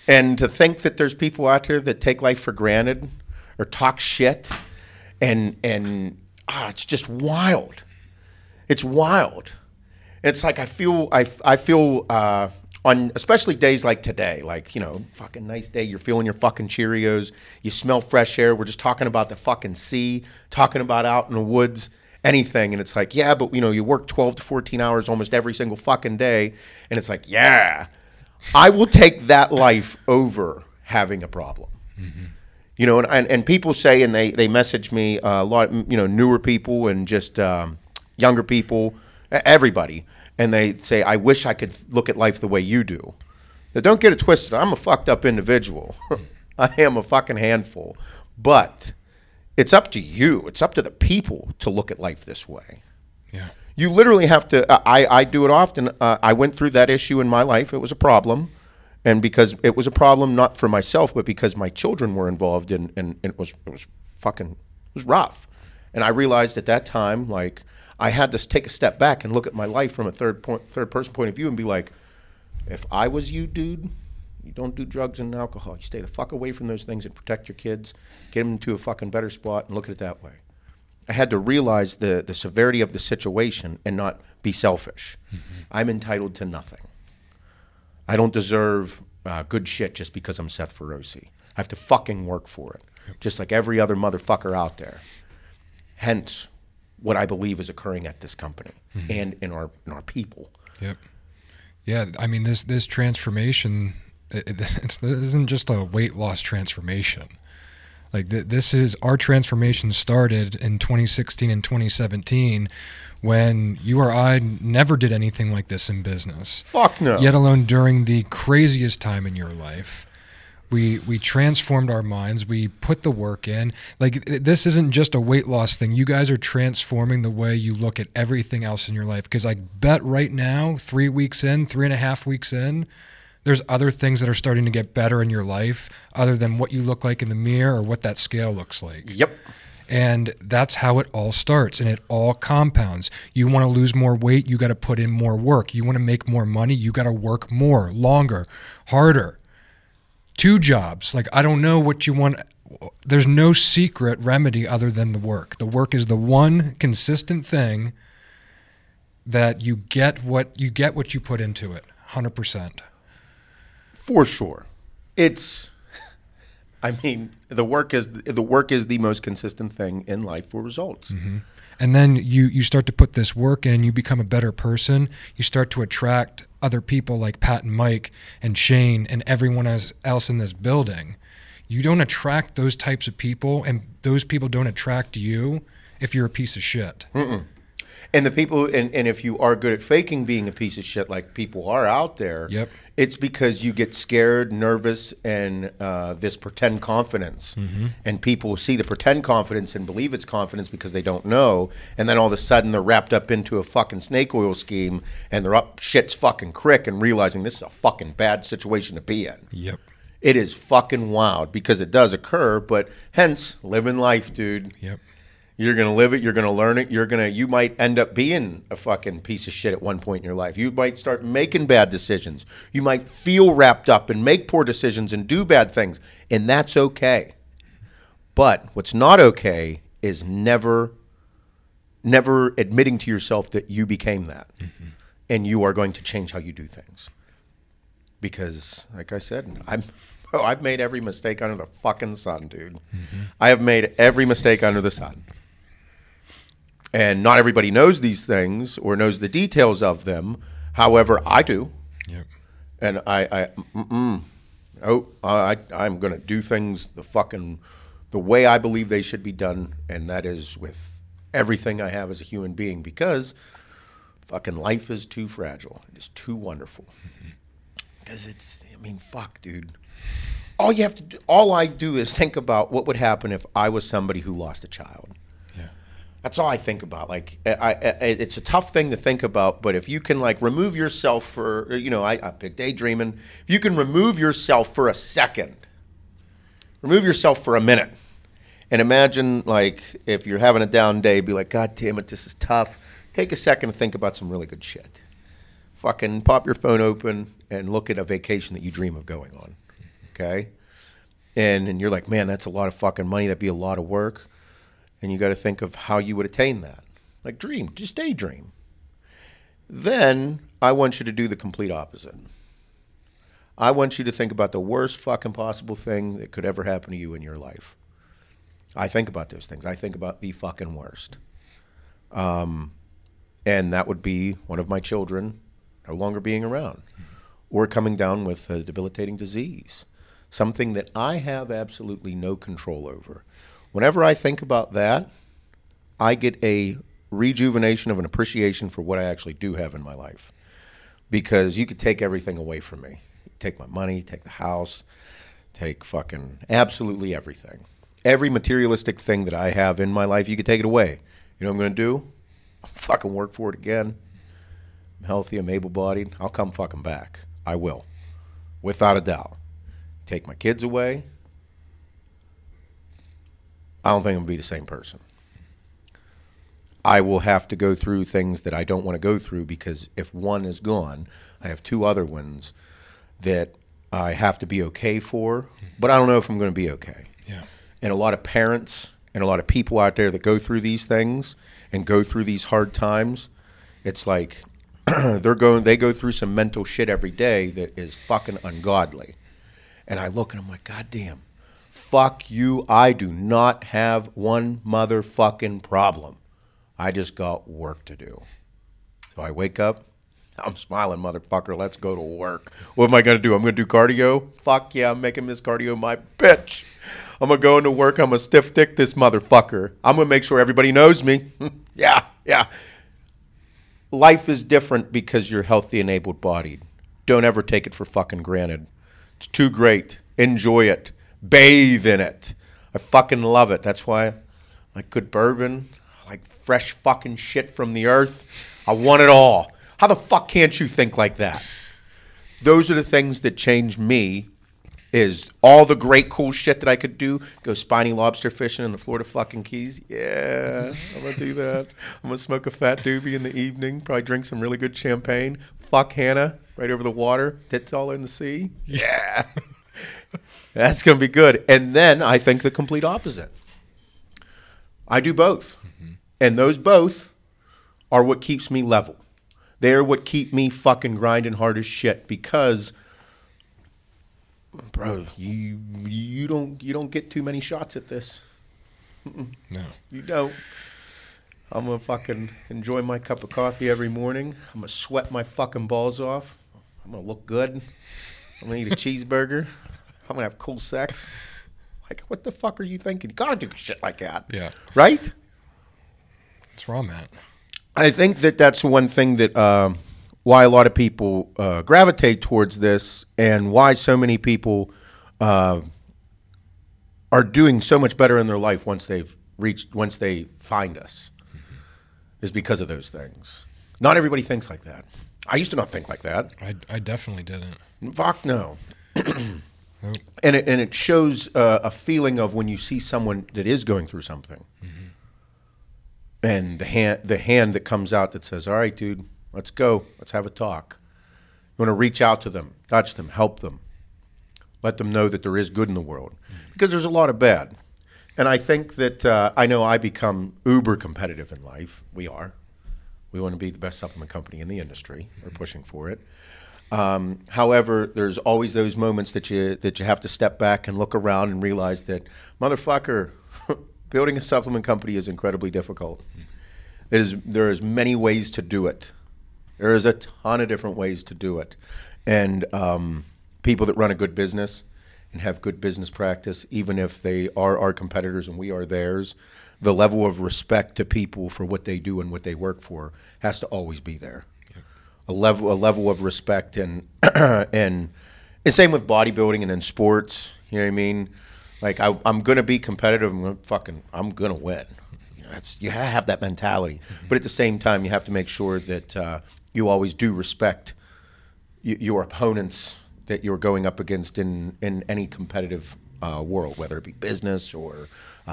And to think that there's people out there that take life for granted or talk shit and it's just wild. It's wild. It's like I feel on especially days like today, like, you know, fucking nice day, you're feeling your fucking Cheerios, you smell fresh air, we're just talking about the fucking sea, talking about out in the woods, anything, and it's like, yeah, but, you know, you work 12 to 14 hours almost every single fucking day, and it's like, yeah, I will take that life over having a problem. Mm-hmm. You know, and people say, and they message me a lot, you know, newer people and just younger people, everybody, and they say, I wish I could look at life the way you do. Now, don't get it twisted. I'm a fucked up individual. I am a fucking handful. But it's up to you. It's up to the people to look at life this way. Yeah. You literally have to, I do it often. I went through that issue in my life. It was a problem. And because it was a problem not for myself, but because my children were involved and it was rough. And I realized at that time, like, I had to take a step back and look at my life from a third person point of view and be like, if I was you, dude, you don't do drugs and alcohol. You stay the fuck away from those things and protect your kids, get them into a fucking better spot and look at it that way. I had to realize the severity of the situation and not be selfish. Mm-hmm. I'm entitled to nothing. I don't deserve good shit just because I'm Seth Feroce. I have to fucking work for it, just like every other motherfucker out there. Hence, what I believe is occurring at this company and in our people. Yep. Yeah, I mean, this transformation, this isn't just a weight loss transformation. Like, this is, our transformation started in 2016 and 2017 when you or I never did anything like this in business. Fuck no. Yet alone during the craziest time in your life. We transformed our minds. We put the work in. Like, this isn't just a weight loss thing. You guys are transforming the way you look at everything else in your life. Because I bet right now, 3.5 weeks in, there's other things that are starting to get better in your life other than what you look like in the mirror or what that scale looks like. Yep. And that's how it all starts, and it all compounds. You want to lose more weight, you got to put in more work. You want to make more money, you got to work more, longer, harder. 2 jobs. Like, I don't know what you want. There's no secret remedy other than the work. The work is the one consistent thing that you get what you put into it. 100%. For sure. It's, I mean, the work is the most consistent thing in life for results. Mm-hmm. And then you start to put this work in, you become a better person. You start to attract other people like Pat and Mike and Shane and everyone else in this building. You don't attract those types of people, and those people don't attract you if you're a piece of shit. Mm-mm. And the people, and if you are good at faking being a piece of shit like people are out there, Yep. it's because you get scared, nervous, and this pretend confidence. Mm-hmm. And people see the pretend confidence and believe it's confidence because they don't know. And then all of a sudden they're wrapped up into a fucking snake oil scheme and they're up shit's fucking crick and realizing this is a fucking bad situation to be in. Yep. It is fucking wild because it does occur, but hence, living life, dude. Yep. You're going to live it. You're going to learn it. You might end up being a fucking piece of shit at one point in your life. You might start making bad decisions. You might feel wrapped up and make poor decisions and do bad things. And that's okay. But what's not okay is never admitting to yourself that you became that. Mm-hmm. And you are going to change how you do things. Because, like I said, I've made every mistake under the fucking sun, dude. Mm-hmm. I have made every mistake under the sun. And not everybody knows these things or knows the details of them. However, I do. Yep. And I'm going to do things the way I believe they should be done, and that is with everything I have as a human being, because fucking life is too fragile. It is too wonderful. Because fuck, dude. All I do is think about what would happen if I was somebody who lost a child. That's all I think about. Like, it's a tough thing to think about, but if you can, like, remove yourself for, I pick daydreaming. If you can remove yourself for a second, remove yourself for a minute, and imagine, like, if you're having a down day, be like, God damn it, this is tough. Take a second to think about some really good shit. Fucking pop your phone open and look at a vacation that you dream of going on, okay? And you're like, man, that's a lot of fucking money. That'd be a lot of work. And you got to think of how you would attain that. Like, just daydream. Then I want you to do the complete opposite. I want you to think about the worst fucking possible thing that could ever happen to you in your life. I think about those things. I think about the fucking worst. And that would be one of my children no longer being around, or coming down with a debilitating disease, something that I have absolutely no control over. Whenever I think about that, I get a rejuvenation of an appreciation for what I actually do have in my life. Because you could take everything away from me. Take my money, take the house, take fucking absolutely everything. Every materialistic thing that I have in my life, you could take it away. You know what I'm going to do? I'll fucking work for it again. I'm healthy, I'm able-bodied. I'll come fucking back. I will. Without a doubt. Take my kids away, I don't think I'm going to be the same person. I will have to go through things that I don't want to go through, because if one is gone, I have two other ones that I have to be okay for, but I don't know if I'm going to be okay. Yeah. And a lot of parents and a lot of people out there that go through these things and go through these hard times, it's like they go through some mental shit every day that is fucking ungodly. And I look and I'm like, God damn. Fuck you, I do not have one motherfucking problem. I just got work to do. So I wake up, I'm smiling, motherfucker, let's go to work. What am I going to do? I'm going to do cardio? Fuck yeah, I'm making this cardio my bitch. I'm going to go into work, I'm going to stiff dick this motherfucker. I'm going to make sure everybody knows me. Yeah. Life is different because you're healthy and able-bodied. Don't ever take it for fucking granted. It's too great. Enjoy it. Bathe in it. I fucking love it. That's why I like good bourbon. I like fresh fucking shit from the earth. I want it all. How the fuck can't you think like that? Those are the things that changed me, is all the great cool shit that I could do. Go spiny lobster fishing in the Florida fucking Keys. Yeah, I'm going to do that. I'm going to smoke a fat doobie in the evening. Probably drink some really good champagne. Fuck Hannah right over the water. Tits all in the sea. Yeah. That's going to be good. And then I think the complete opposite. I do both. Mm-hmm. And those both are what keeps me level. They're what keep me fucking grinding hard as shit, because, bro, you don't get too many shots at this. Mm-mm. No. You don't. I'm going to fucking enjoy my cup of coffee every morning. I'm going to sweat my fucking balls off. I'm going to look good. I'm going to eat a cheeseburger. I'm going to have cool sex. Like, what the fuck are you thinking? You got to do shit like that. Yeah. Right? What's wrong, Matt? I think that that's one thing that why a lot of people gravitate towards this, and why so many people are doing so much better in their life once they find us, is because of those things. Not everybody thinks like that. I used to not think like that. I definitely didn't. Fuck no. Nope. And it shows a feeling of when you see someone that is going through something, and the hand that comes out that says, "All right, dude, let's go. Let's have a talk." You want to reach out to them, touch them, help them, let them know that there is good in the world, because there's a lot of bad. And I think that I know I become uber competitive in life. We are. We want to be the best supplement company in the industry. We're pushing for it. However, there's always those moments that you have to step back and look around and realize that, motherfucker, building a supplement company is incredibly difficult. There is many ways to do it. There is a ton of different ways to do it. And people that run a good business and have good business practice, even if they are our competitors and we are theirs, the level of respect to people for what they do and what they work for has to always be there. A level of respect, and and same with bodybuilding and in sports. You know what I mean? Like I'm gonna be competitive. I'm gonna win. You know, you gotta have that mentality. But at the same time, you have to make sure that you always do respect your opponents that you're going up against in any competitive world, whether it be business or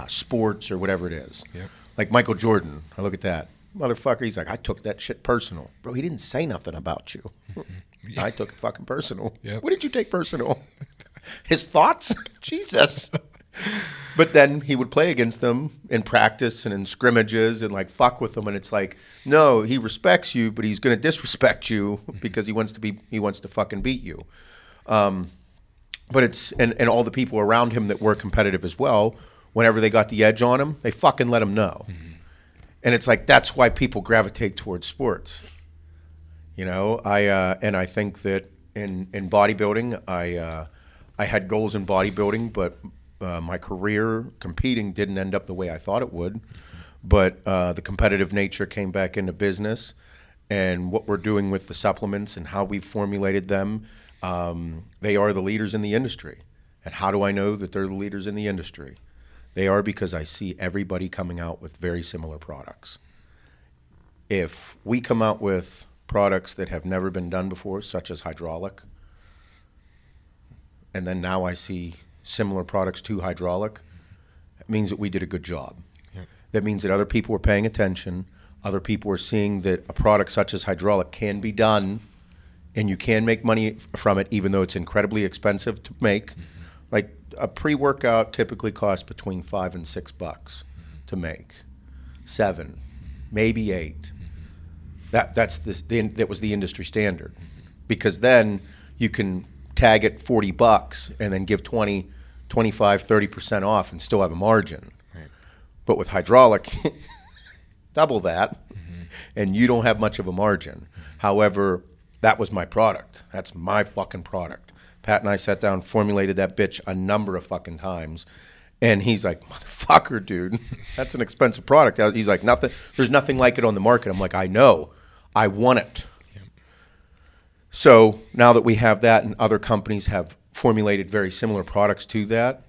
sports or whatever it is. Yep. Like Michael Jordan, I look at that. Motherfucker, he's like, I took that shit personal. Bro, he didn't say nothing about you. Yeah. I took it fucking personal. Yep. What did you take personal? His thoughts? Jesus. But then he would play against them in practice and in scrimmages and like fuck with them, and it's like, no, he respects you, but he's going to disrespect you because he wants to fucking beat you. But it's and all the people around him that were competitive as well, whenever they got the edge on him, they fucking let him know. And it's like, that's why people gravitate towards sports. You know, I think that in bodybuilding, I had goals in bodybuilding, but my career competing didn't end up the way I thought it would. But the competitive nature came back into business, and what we're doing with the supplements and how we've formulated them, they are the leaders in the industry. And how do I know that they're the leaders in the industry? They are because I see everybody coming out with very similar products. If we come out with products that have never been done before, such as hydraulic, and then now I see similar products to hydraulic, it means that we did a good job. Yep. That means that other people are paying attention. Other people are seeing that a product such as hydraulic can be done, and you can make money from it, even though it's incredibly expensive to make. Like a pre-workout typically costs between $5 and $6 to make. 7, maybe 8. That was the industry standard, because then you can tag it $40 and then give 20, 25, 30% off and still have a margin. Right. But with hydraulic, double that, and you don't have much of a margin. However, that was my product. That's my fucking product. Pat and I sat down, formulated that bitch a number of fucking times, and he's like, motherfucker, dude, that's an expensive product. He's like, there's nothing like it on the market. I'm like, I know. I want it. Yep. So now that we have that and other companies have formulated very similar products to that,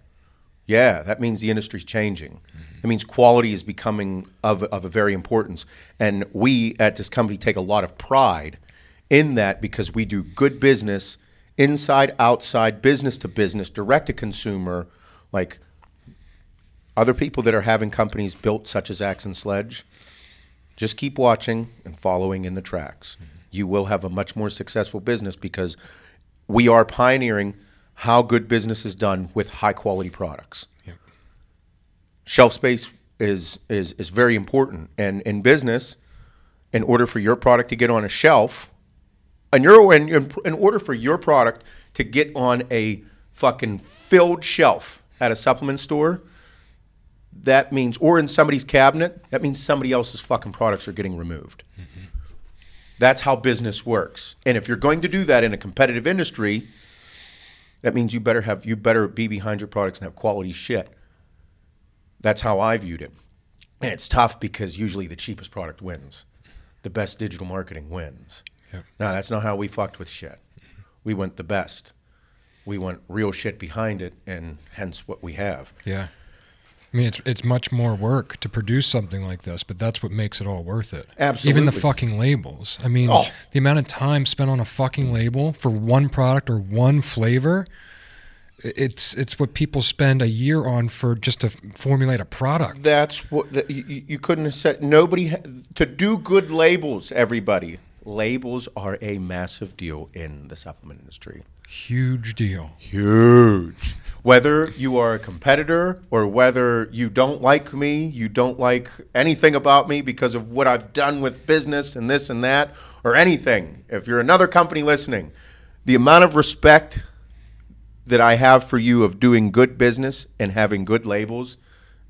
yeah, that means the industry's changing. It means quality is becoming of a very importance. And we at this company take a lot of pride in that, because we do good business inside, outside, business to business, direct to consumer. Like other people that are having companies built such as Axe and Sledge, just keep watching and following in the tracks. You will have a much more successful business, because we are pioneering how good business is done with high quality products. Yep. Shelf space is very important, and in business, in order for your product to get on a shelf, in order for your product to get on a fucking filled shelf at a supplement store, that means, or in somebody's cabinet, that means somebody else's fucking products are getting removed. That's how business works. And if you're going to do that in a competitive industry, that means you better be behind your products and have quality shit. That's how I viewed it. And it's tough because usually the cheapest product wins. The best digital marketing wins. Yep. No, that's not how we fucked with shit. We went the best. We went real shit behind it, and hence what we have. Yeah. I mean, it's much more work to produce something like this, but that's what makes it all worth it. Absolutely. Even the fucking labels. I mean, the amount of time spent on a fucking label for one product or one flavor, it's what people spend a year on for just to formulate a product. That's what you couldn't have said. Nobody to do good labels. Everybody, labels are a massive deal in the supplement industry. Huge deal. Huge. Whether you are a competitor or whether you don't like me, you don't like anything about me because of what I've done with business and this and that, or anything. If you're another company listening, the amount of respect that I have for you of doing good business and having good labels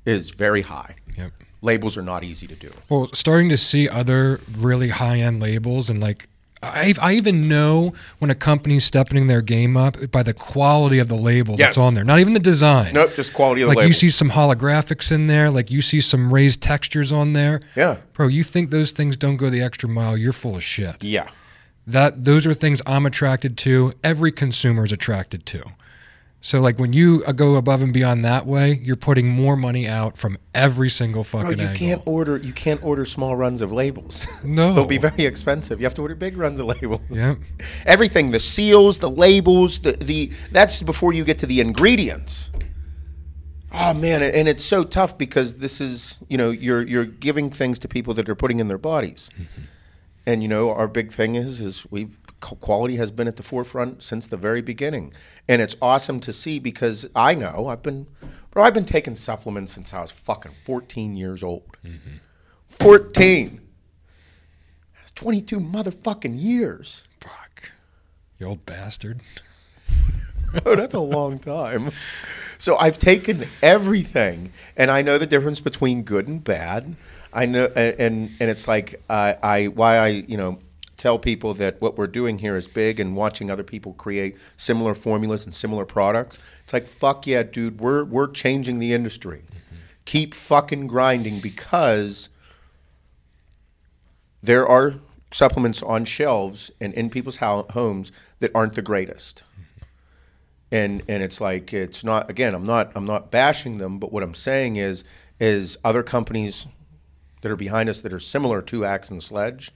is very high. Yep. Labels are not easy to do. Well, starting to see other really high-end labels, and like I even know when a company's stepping their game up by the quality of the label that's on there. Not even the design. Nope, just quality of the label. Like you see some holographics in there, like you see some raised textures on there. Yeah. Bro, you think those things don't go the extra mile, you're full of shit. Yeah. Those are things I'm attracted to, every consumer is attracted to. So like when you go above and beyond that way, you're putting more money out from every single fucking angle. You can't order small runs of labels. No. They'll be very expensive. You have to order big runs of labels. Yep. Everything, the seals, the labels, that's before you get to the ingredients. Oh man, and it's so tough because this is, you're giving things to people that are putting in their bodies. Mm-hmm. And our big thing is quality has been at the forefront since the very beginning, and it's awesome to see because I know I've been taking supplements since I was fucking 14 years old. Mm-hmm. 14. That's 22 motherfucking years. Fuck, you old bastard. Oh, that's a long time. So I've taken everything, and I know the difference between good and bad. I know, and it's like I tell people that what we're doing here is big, and watching other people create similar formulas and similar products. It's like, fuck yeah, dude, we're changing the industry. Mm-hmm. Keep fucking grinding, because there are supplements on shelves and in people's homes that aren't the greatest. Mm-hmm. And it's like, it's not, again, I'm not bashing them, but what I'm saying is other companies that are behind us that are similar to Axe and Sledge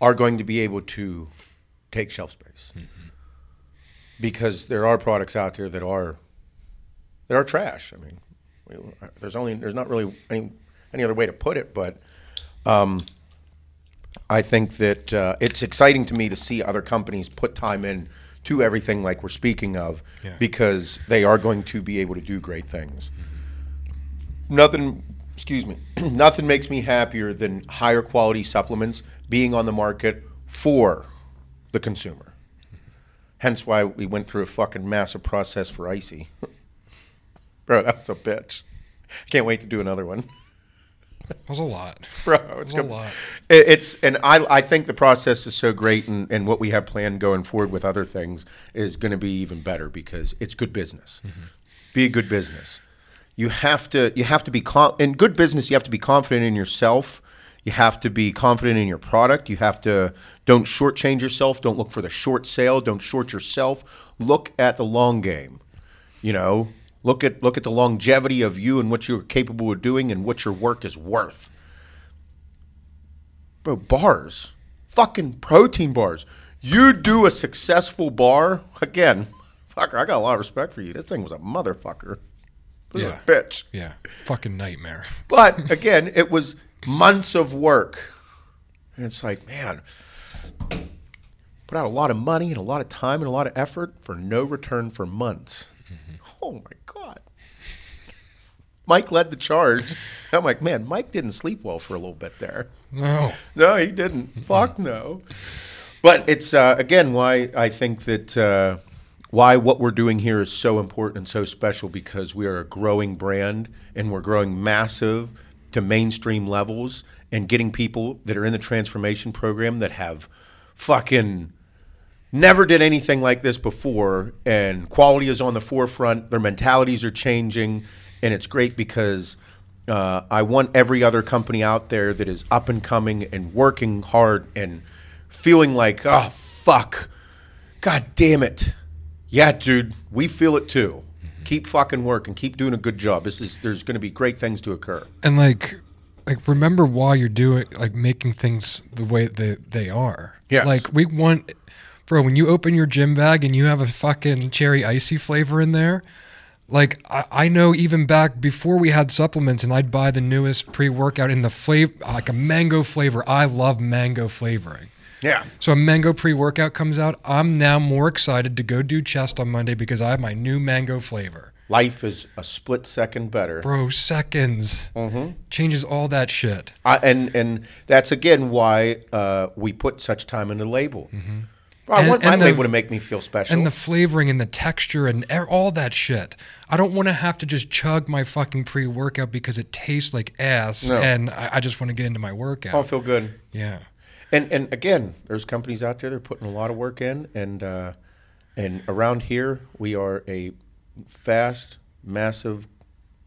are going to be able to take shelf space. Mm-hmm. Because there are products out there that are trash. I mean, there's not really any other way to put it, but I think that it's exciting to me to see other companies put time in to everything like we're speaking of, because they are going to be able to do great things. Mm-hmm. Nothing makes me happier than higher quality supplements being on the market for the consumer. Hence why we went through a fucking massive process for Icy. Bro, that was a bitch. Can't wait to do another one. That was a lot. Bro, it's a lot. I think the process is so great, and what we have planned going forward with other things is going to be even better, because it's good business. Mm-hmm. Be a good business. You have to be in good business. You have to be confident in yourself. You have to be confident in your product. Don't shortchange yourself. Don't look for the short sale. Don't short yourself. Look at the long game. Look at the longevity of you and what you're capable of doing and what your work is worth. Bro, bars, fucking protein bars. You do a successful bar, again, fucker, I got a lot of respect for you. This thing was a motherfucker. This was a bitch. Yeah, fucking nightmare. But again, it was months of work. And it's like, man, put out a lot of money and a lot of time and a lot of effort for no return for months. Mm-hmm. Oh my God. Mike led the charge. I'm like, man, Mike didn't sleep well for a little bit there. No, he didn't. Fuck no. But it's, again, why I think that why what we're doing here is so important and so special, because we are a growing brand and we're growing massive to mainstream levels and getting people that are in the transformation program that have fucking never did anything like this before, and quality is on the forefront. Their mentalities are changing, and it's great because I want every other company out there that is up and coming and working hard and feeling like, oh, fuck, God damn it. Yeah, dude, we feel it too. Keep fucking working. Keep doing a good job. There's going to be great things to occur. And like remember why you're doing, like, making things the way they are. Yes. Like, we want, bro, when you open your gym bag and you have a fucking cherry icy flavor in there, like, I know even back before we had supplements and I'd buy the newest pre-workout in the flavor, like a mango flavor. I love mango flavoring. Yeah. So a mango pre-workout comes out. I'm now more excited to go do chest on Monday because I have my new mango flavor. Life is a split second better. Bro, seconds. Changes all that shit. And that's, again, why we put such time in the label. I want my label to make me feel special. And the flavoring and the texture and all that shit. I don't want to have to just chug my fucking pre-workout because it tastes like ass and I just want to get into my workout. I'll feel good. Yeah. And again, there's companies out there that are putting a lot of work in, and around here we are a fast, massive,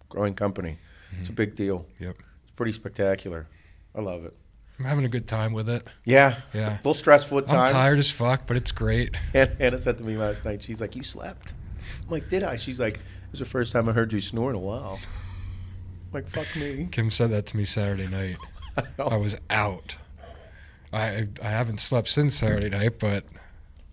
growing company. It's a big deal. Yep. It's pretty spectacular. I love it. I'm having a good time with it. Yeah. Yeah. A little stressful at times. I'm tired as fuck, but it's great. Hannah said to me last night, she's like, "You slept?" I'm like, "Did I?" She's like, "It was the first time I heard you snore in a while." I'm like, fuck me. Kim said that to me Saturday night. I was out. I haven't slept since Saturday night, but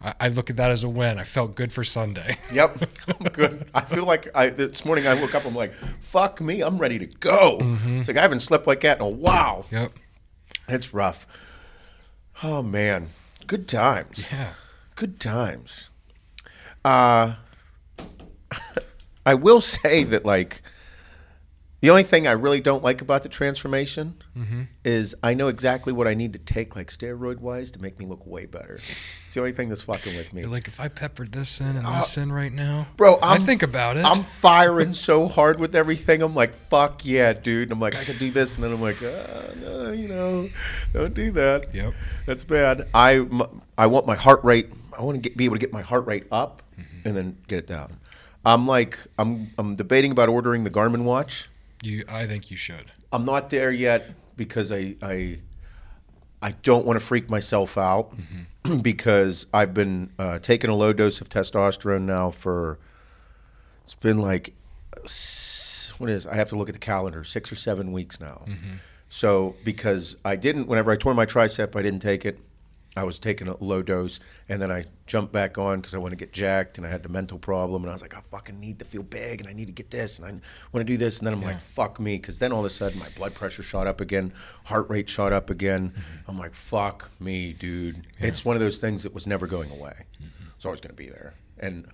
I look at that as a win. I felt good for Sunday. Yep, I'm good. I feel like this morning I woke up, I'm like, fuck me, I'm ready to go. It's like I haven't slept like that in a while. Yep. It's rough. Oh, man. Good times. Yeah. Good times. I will say that, like, the only thing I really don't like about the transformation is I know exactly what I need to take, like, steroid-wise, to make me look way better. It's the only thing that's fucking with me. You're like, if I peppered this in and this in right now, bro, I think about it. I'm firing so hard with everything. I'm like, fuck yeah, dude. And I'm like, I could do this. And then I'm like, no, you know, don't do that. Yep. That's bad. I want my heart rate. I want to be able to get my heart rate up and then get it down. I'm debating about ordering the Garmin watch. I think you should. I'm not there yet because I don't want to freak myself out because I've been taking a low dose of testosterone now for, it's been like, I have to look at the calendar, 6 or 7 weeks now. So because whenever I tore my tricep, I didn't take it. I was taking a low dose, and then I jumped back on because I want to get jacked, and I had the mental problem, and I was like, I fucking need to feel big, and I need to get this, and I want to do this, and then I'm like, fuck me, because then all of a sudden my blood pressure shot up again, heart rate shot up again. I'm like, fuck me, dude. It's one of those things that was never going away. It's always going to be there, and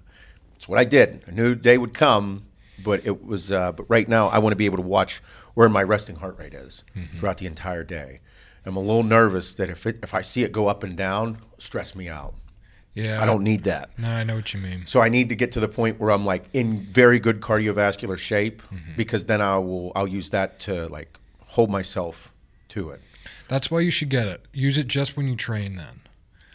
it's what I did. I knew the day would come, but it was. But right now, I want to be able to watch where my resting heart rate is throughout the entire day. I'm a little nervous that if I see it go up and down, stress me out. Yeah. I don't need that. No, I know what you mean. So I need to get to the point where I'm like in very good cardiovascular shape because then I'll use that to like hold myself to it. That's why you should get it. Use it just when you train then.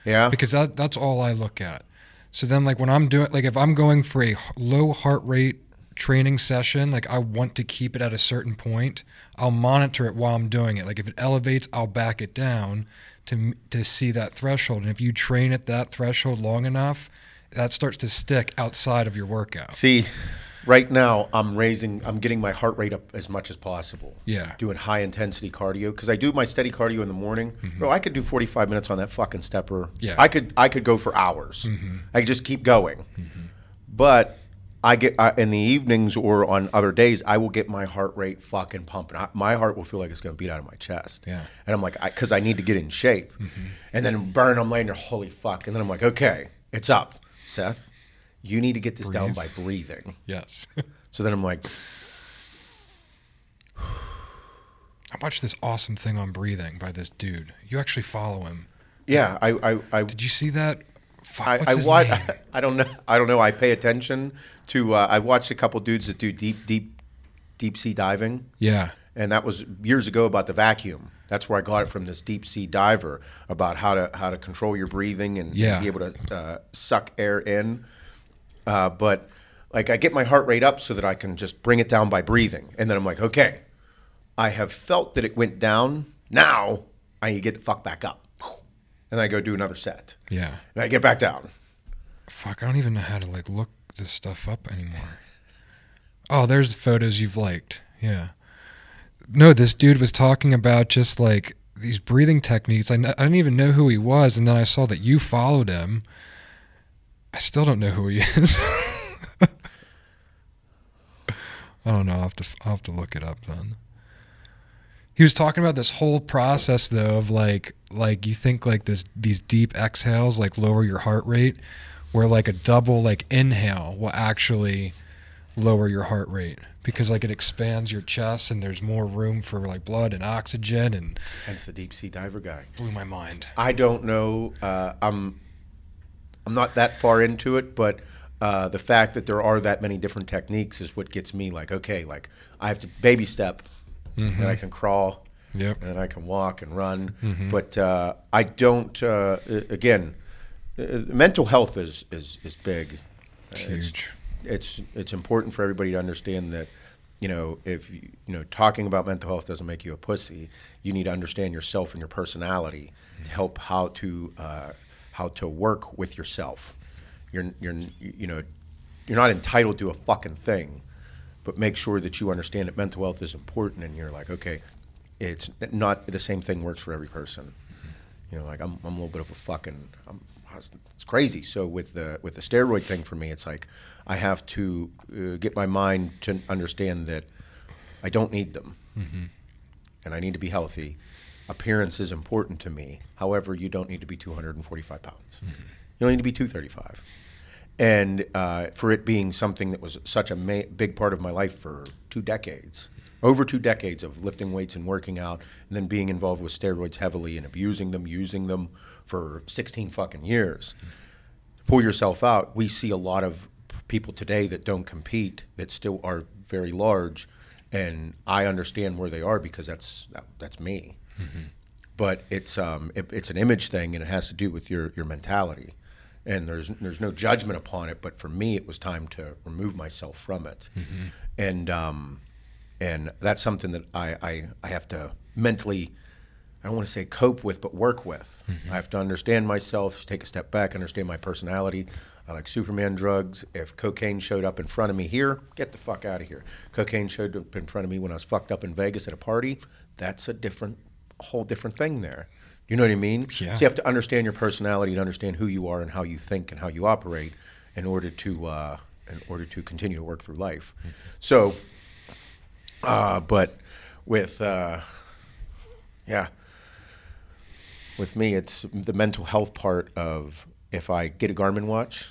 Yeah. Because that's all I look at. So then like when I'm doing, like if I'm going for a low heart rate training session, like I want to keep it at a certain point, I'll monitor it while I'm doing it. Like if it elevates, I'll back it down to see that threshold. And if you train at that threshold long enough, that starts to stick outside of your workout. See, right now I'm getting my heart rate up as much as possible. Yeah. Doing high intensity cardio because I do my steady cardio in the morning. Bro, I could do 45 minutes on that fucking stepper. Yeah. I could go for hours. I could just keep going. But I get in the evenings or on other days, I will get my heart rate fucking pumping. My heart will feel like it's going to beat out of my chest. Yeah. And I'm like, because I need to get in shape. And then I'm laying there, holy fuck. And then I'm like, okay, it's up. Seth, you need to get this down by breathing. Yes. So then I'm like, I watched this awesome thing on breathing by this dude. You actually follow him. yeah, I Did you see that What's his name? I don't know. I pay attention to. I watched a couple dudes that do deep sea diving. Yeah. And that was years ago about the vacuum. That's where I got it from, this deep sea diver, about how to control your breathing and be able to suck air in. But like, I get my heart rate up so that I can just bring it down by breathing. And then I'm like, okay, I have felt that it went down. Now I need to get the fuck back up. And then I go do another set. Yeah. And I get back down. Fuck, I don't even know how to like look this stuff up anymore. Oh, there's the photos you've liked. Yeah. No, this dude was talking about just like these breathing techniques. I didn't even know who he was, and then I saw that you followed him. I still don't know who he is. I don't know. I'll have to look it up then. He was talking about this whole process though of like you think like these deep exhales like lower your heart rate, where like a double like inhale will actually lower your heart rate, because like it expands your chest and there's more room for like blood and oxygen. And hence the deep sea diver guy. Blew my mind. I don't know. I'm not that far into it, but the fact that there are that many different techniques is what gets me like, okay, like I have to baby step, and I can crawl, and I can walk and run, but I don't. Again, mental health is big. It's huge. It's important for everybody to understand that, if talking about mental health doesn't make you a pussy, you need to understand yourself and your personality to help how to work with yourself. You're not entitled to a fucking thing, but make sure that you understand that mental health is important, and you're like, okay, it's not the same thing works for every person. Like I'm a little bit of a fucking. It's crazy. So with the steroid thing for me, it's like I have to get my mind to understand that I don't need them, and I need to be healthy. Appearance is important to me. However, you don't need to be 245 pounds. You don't need to be 235. And for it being something that was such a big part of my life for 2 decades, over 2 decades of lifting weights and working out, and then being involved with steroids heavily and abusing them, using them for 16 fucking years. To pull yourself out, we see a lot of people today that don't compete that still are very large, and I understand where they are because that's me. But it's an image thing, and it has to do with your mentality. And there's no judgment upon it, but for me, it was time to remove myself from it. And that's something that I have to mentally, I don't want to say cope with, but work with. I have to understand myself, take a step back, understand my personality. I like Superman drugs. If cocaine showed up in front of me here, get the fuck out of here. Cocaine showed up in front of me when I was fucked up in Vegas at a party, that's a whole different thing there. You know what I mean? Yeah. So you have to understand your personality and understand who you are and how you think and how you operate in order to continue to work through life. So, but with me, it's the mental health part of, if I get a Garmin watch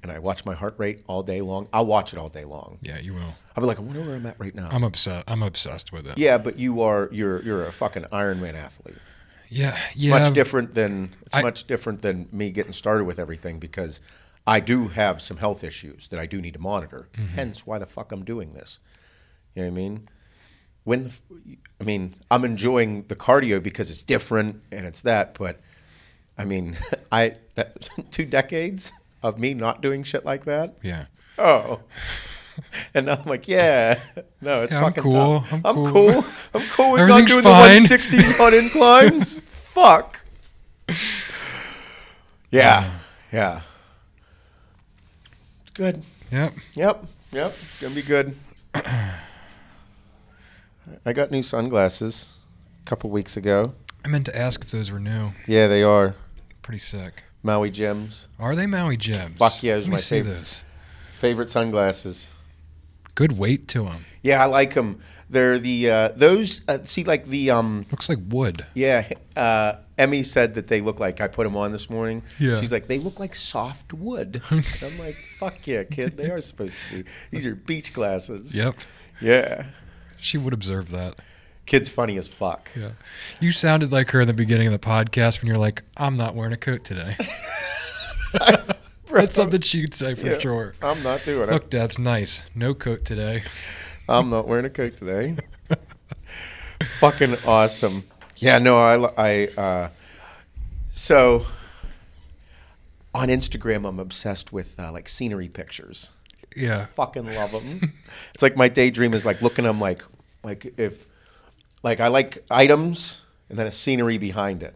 and I watch my heart rate all day long, I'll watch it all day long. Yeah, you will. I'll be like, I wonder where I'm at right now. I'm obsessed with it. Yeah, but you're a fucking Ironman athlete. Yeah. It's much different than me getting started with everything, because I do have some health issues that I do need to monitor. Hence why the fuck I'm doing this. You know what I mean? I'm enjoying the cardio because it's different and it's that, but I mean, 2 decades of me not doing shit like that. Yeah. Oh. And now I'm like, yeah, no, it's fucking cool. tough. I'm cool. I'm cool with not doing fine. the 160s on inclines. Fuck. Yeah. It's good. Yep. It's gonna be good. I got new sunglasses a couple weeks ago. I meant to ask if those were new. Yeah, they are. Pretty sick. Maui Gems. Are they Maui Gems? Fuck yeah, those are my favorite sunglasses. Good weight to them. Yeah, I like them. They're the those see like the looks like wood. Yeah, Emmy said that they look like, I put them on this morning. Yeah. She's like, they look like soft wood. And I'm like, fuck yeah, kid, they are supposed to be. These are beach glasses. Yep. Yeah. She would observe that. Kid's funny as fuck. Yeah. You sounded like her in the beginning of the podcast when you're like, I'm not wearing a coat today. That's something she'd say for sure. I'm not doing it. Look, that's nice. No coat today. I'm not wearing a coat today. Fucking awesome. Yeah, no, so on Instagram, I'm obsessed with like scenery pictures. Yeah. Fucking love them. It's like my daydream is like looking at them like if, like I like items and then a scenery behind it.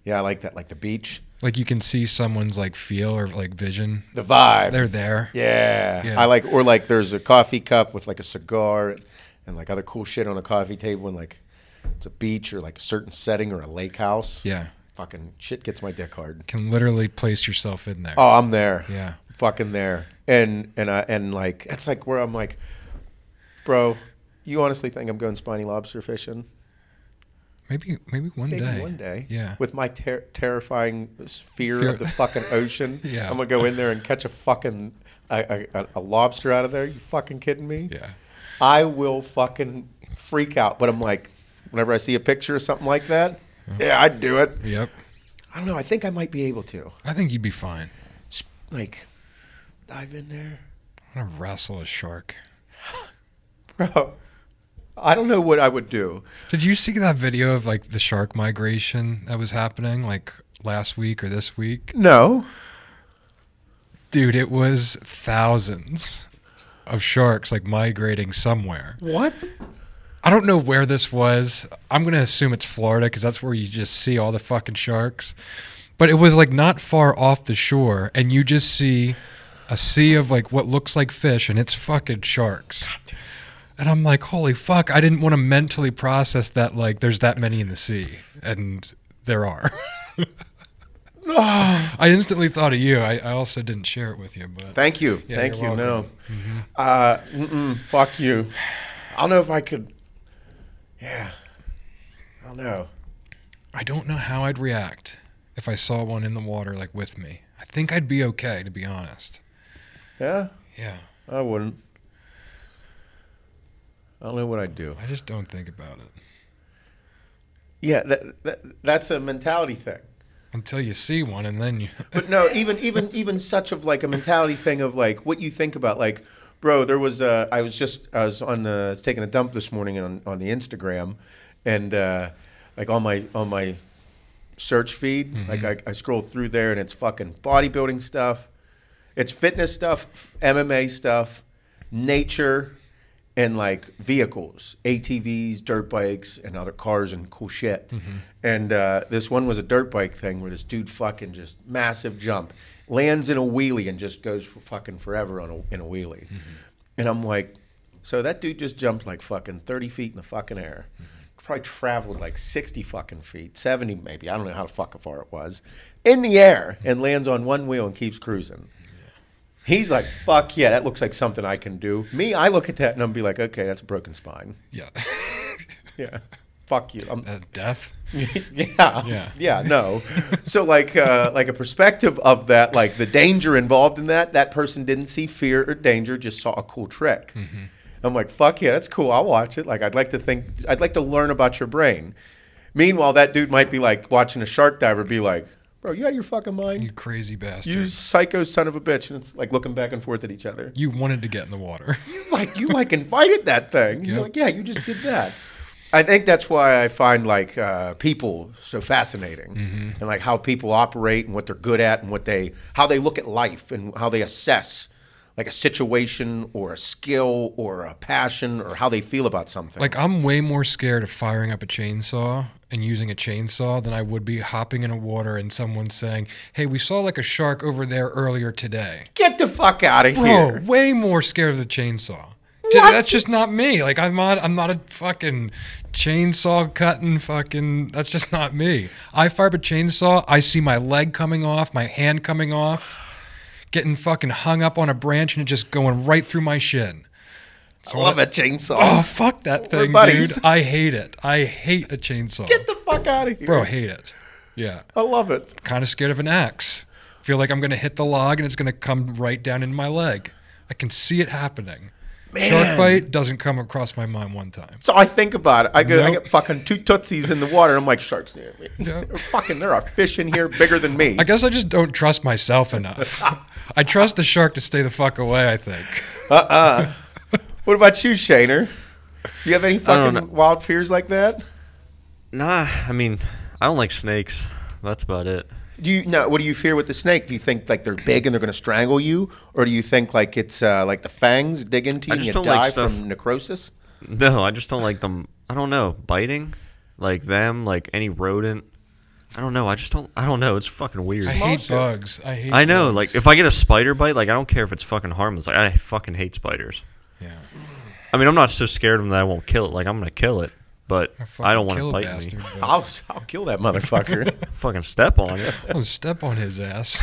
Yeah, I like that, like the beach. Like you can see someone's like feel or like vision. The vibe. They're there. Yeah. I like, or like there's a coffee cup with like a cigar and like other cool shit on a coffee table and like it's a beach or like a certain setting or a lake house. Yeah. Fucking shit gets my dick hard. Can literally place yourself in there. Oh, I'm there. Yeah. Fucking there. And like, it's like where I'm like, bro, you honestly think I'm going spiny lobster fishing? Maybe one day. Maybe one day. Yeah. With my terrifying fear of the fucking ocean. Yeah. I'm going to go in there and catch a fucking a lobster out of there. You fucking kidding me? Yeah. I will fucking freak out. But I'm like, whenever I see a picture or something like that, yeah, I'd do it. Yep. I don't know. I think I might be able to. I think you'd be fine. Like, dive in there. I want to wrestle a shark. Bro, I don't know what I would do. Did you see that video of like the shark migration that was happening like last week or this week? No. Dude, it was thousands of sharks like migrating somewhere. What? I don't know where this was. I'm going to assume it's Florida because that's where you just see all the fucking sharks. But it was like not far off the shore and you just see a sea of like what looks like fish and it's fucking sharks. And I'm like, holy fuck, I didn't want to mentally process that like there's that many in the sea. And there are. I instantly thought of you. I also didn't share it with you. But thank you. Yeah, thank you. welcome. No. Fuck you. I don't know if I could. Yeah. I don't know. I don't know how I'd react if I saw one in the water like with me. I think I'd be okay, to be honest. Yeah? Yeah. I wouldn't. I don't know what I'd do. I just don't think about it. Yeah, that's a mentality thing. Until you see one and then you... But no, even such of like a mentality thing of like what you think about. Like, bro, there was I was taking a dump this morning on the Instagram, and like on my search feed, like I scroll through there and it's fucking bodybuilding stuff, it's fitness stuff, MMA stuff, nature, and like vehicles, ATVs, dirt bikes, and other cars and cool shit. And this one was a dirt bike thing where this dude fucking just massive jump, lands in a wheelie and just goes for fucking forever in a wheelie. And I'm like, so that dude just jumped like fucking 30 feet in the fucking air. Probably traveled like 60 fucking feet, 70 maybe, I don't know how fucking far it was, in the air and lands on one wheel and keeps cruising. He's like, fuck yeah, that looks like something I can do. Me, I look at that and I'm be like, okay, that's a broken spine. Yeah. Yeah. Fuck you. Death? Yeah, no. So like a perspective of that, like the danger involved in that person didn't see fear or danger, just saw a cool trick. I'm like, fuck yeah, that's cool. I'll watch it. Like, I'd like to learn about your brain. Meanwhile, that dude might be like watching a shark diver be like, bro, you out of your fucking mind? You crazy bastard. You psycho son of a bitch. And it's like looking back and forth at each other. You wanted to get in the water. You invited that thing. You're like, yeah, you just did that. I think that's why I find like people so fascinating, and like how people operate and what they're good at and how they look at life and how they assess like a situation or a skill or a passion or how they feel about something. Like, I'm way more scared of firing up a chainsaw and using a chainsaw than I would be hopping in a water and someone saying, hey, we saw like a shark over there earlier today. Get the fuck out of here. Bro, way more scared of the chainsaw. What? That's just not me. Like, I'm not a fucking chainsaw cutting fucking, that's just not me. I fire up a chainsaw, I see my leg coming off, my hand coming off, getting fucking hung up on a branch and it just going right through my shin. So I love a chainsaw. Oh, fuck that thing, dude. I hate it. I hate a chainsaw. Get the fuck out of here. Bro, hate it. Yeah. I love it. Kind of scared of an axe. Feel like I'm going to hit the log and it's going to come right down in my leg. I can see it happening. Shark bite doesn't come across my mind one time. So I think about it. I Nope. get fucking 2 tootsies in the water. And I'm like, sharks near me. Yeah. There are fish in here bigger than me. I guess I just don't trust myself enough. I trust the shark to stay the fuck away, I think. What about you, Shaner? Do you have any I don't fucking wild fears like that? Nah, I mean, I don't like snakes. That's about it. What do you fear with the snake? Do you think like they're big and they're going to strangle you, or do you think like it's like the fangs dig into you and you die from necrosis? No, I just don't like them. I don't know, biting, like them, like any rodent. I don't know. I don't know. It's fucking weird. I hate bugs. I know. bugs. Like if I get a spider bite, like I don't care if it's fucking harmless. Like I fucking hate spiders. Yeah. I mean, I'm not so scared of them that I won't kill it. Like I'm gonna kill it, but I don't want to bite me. I'll kill that motherfucker. Fucking step on it. I'll step on his ass.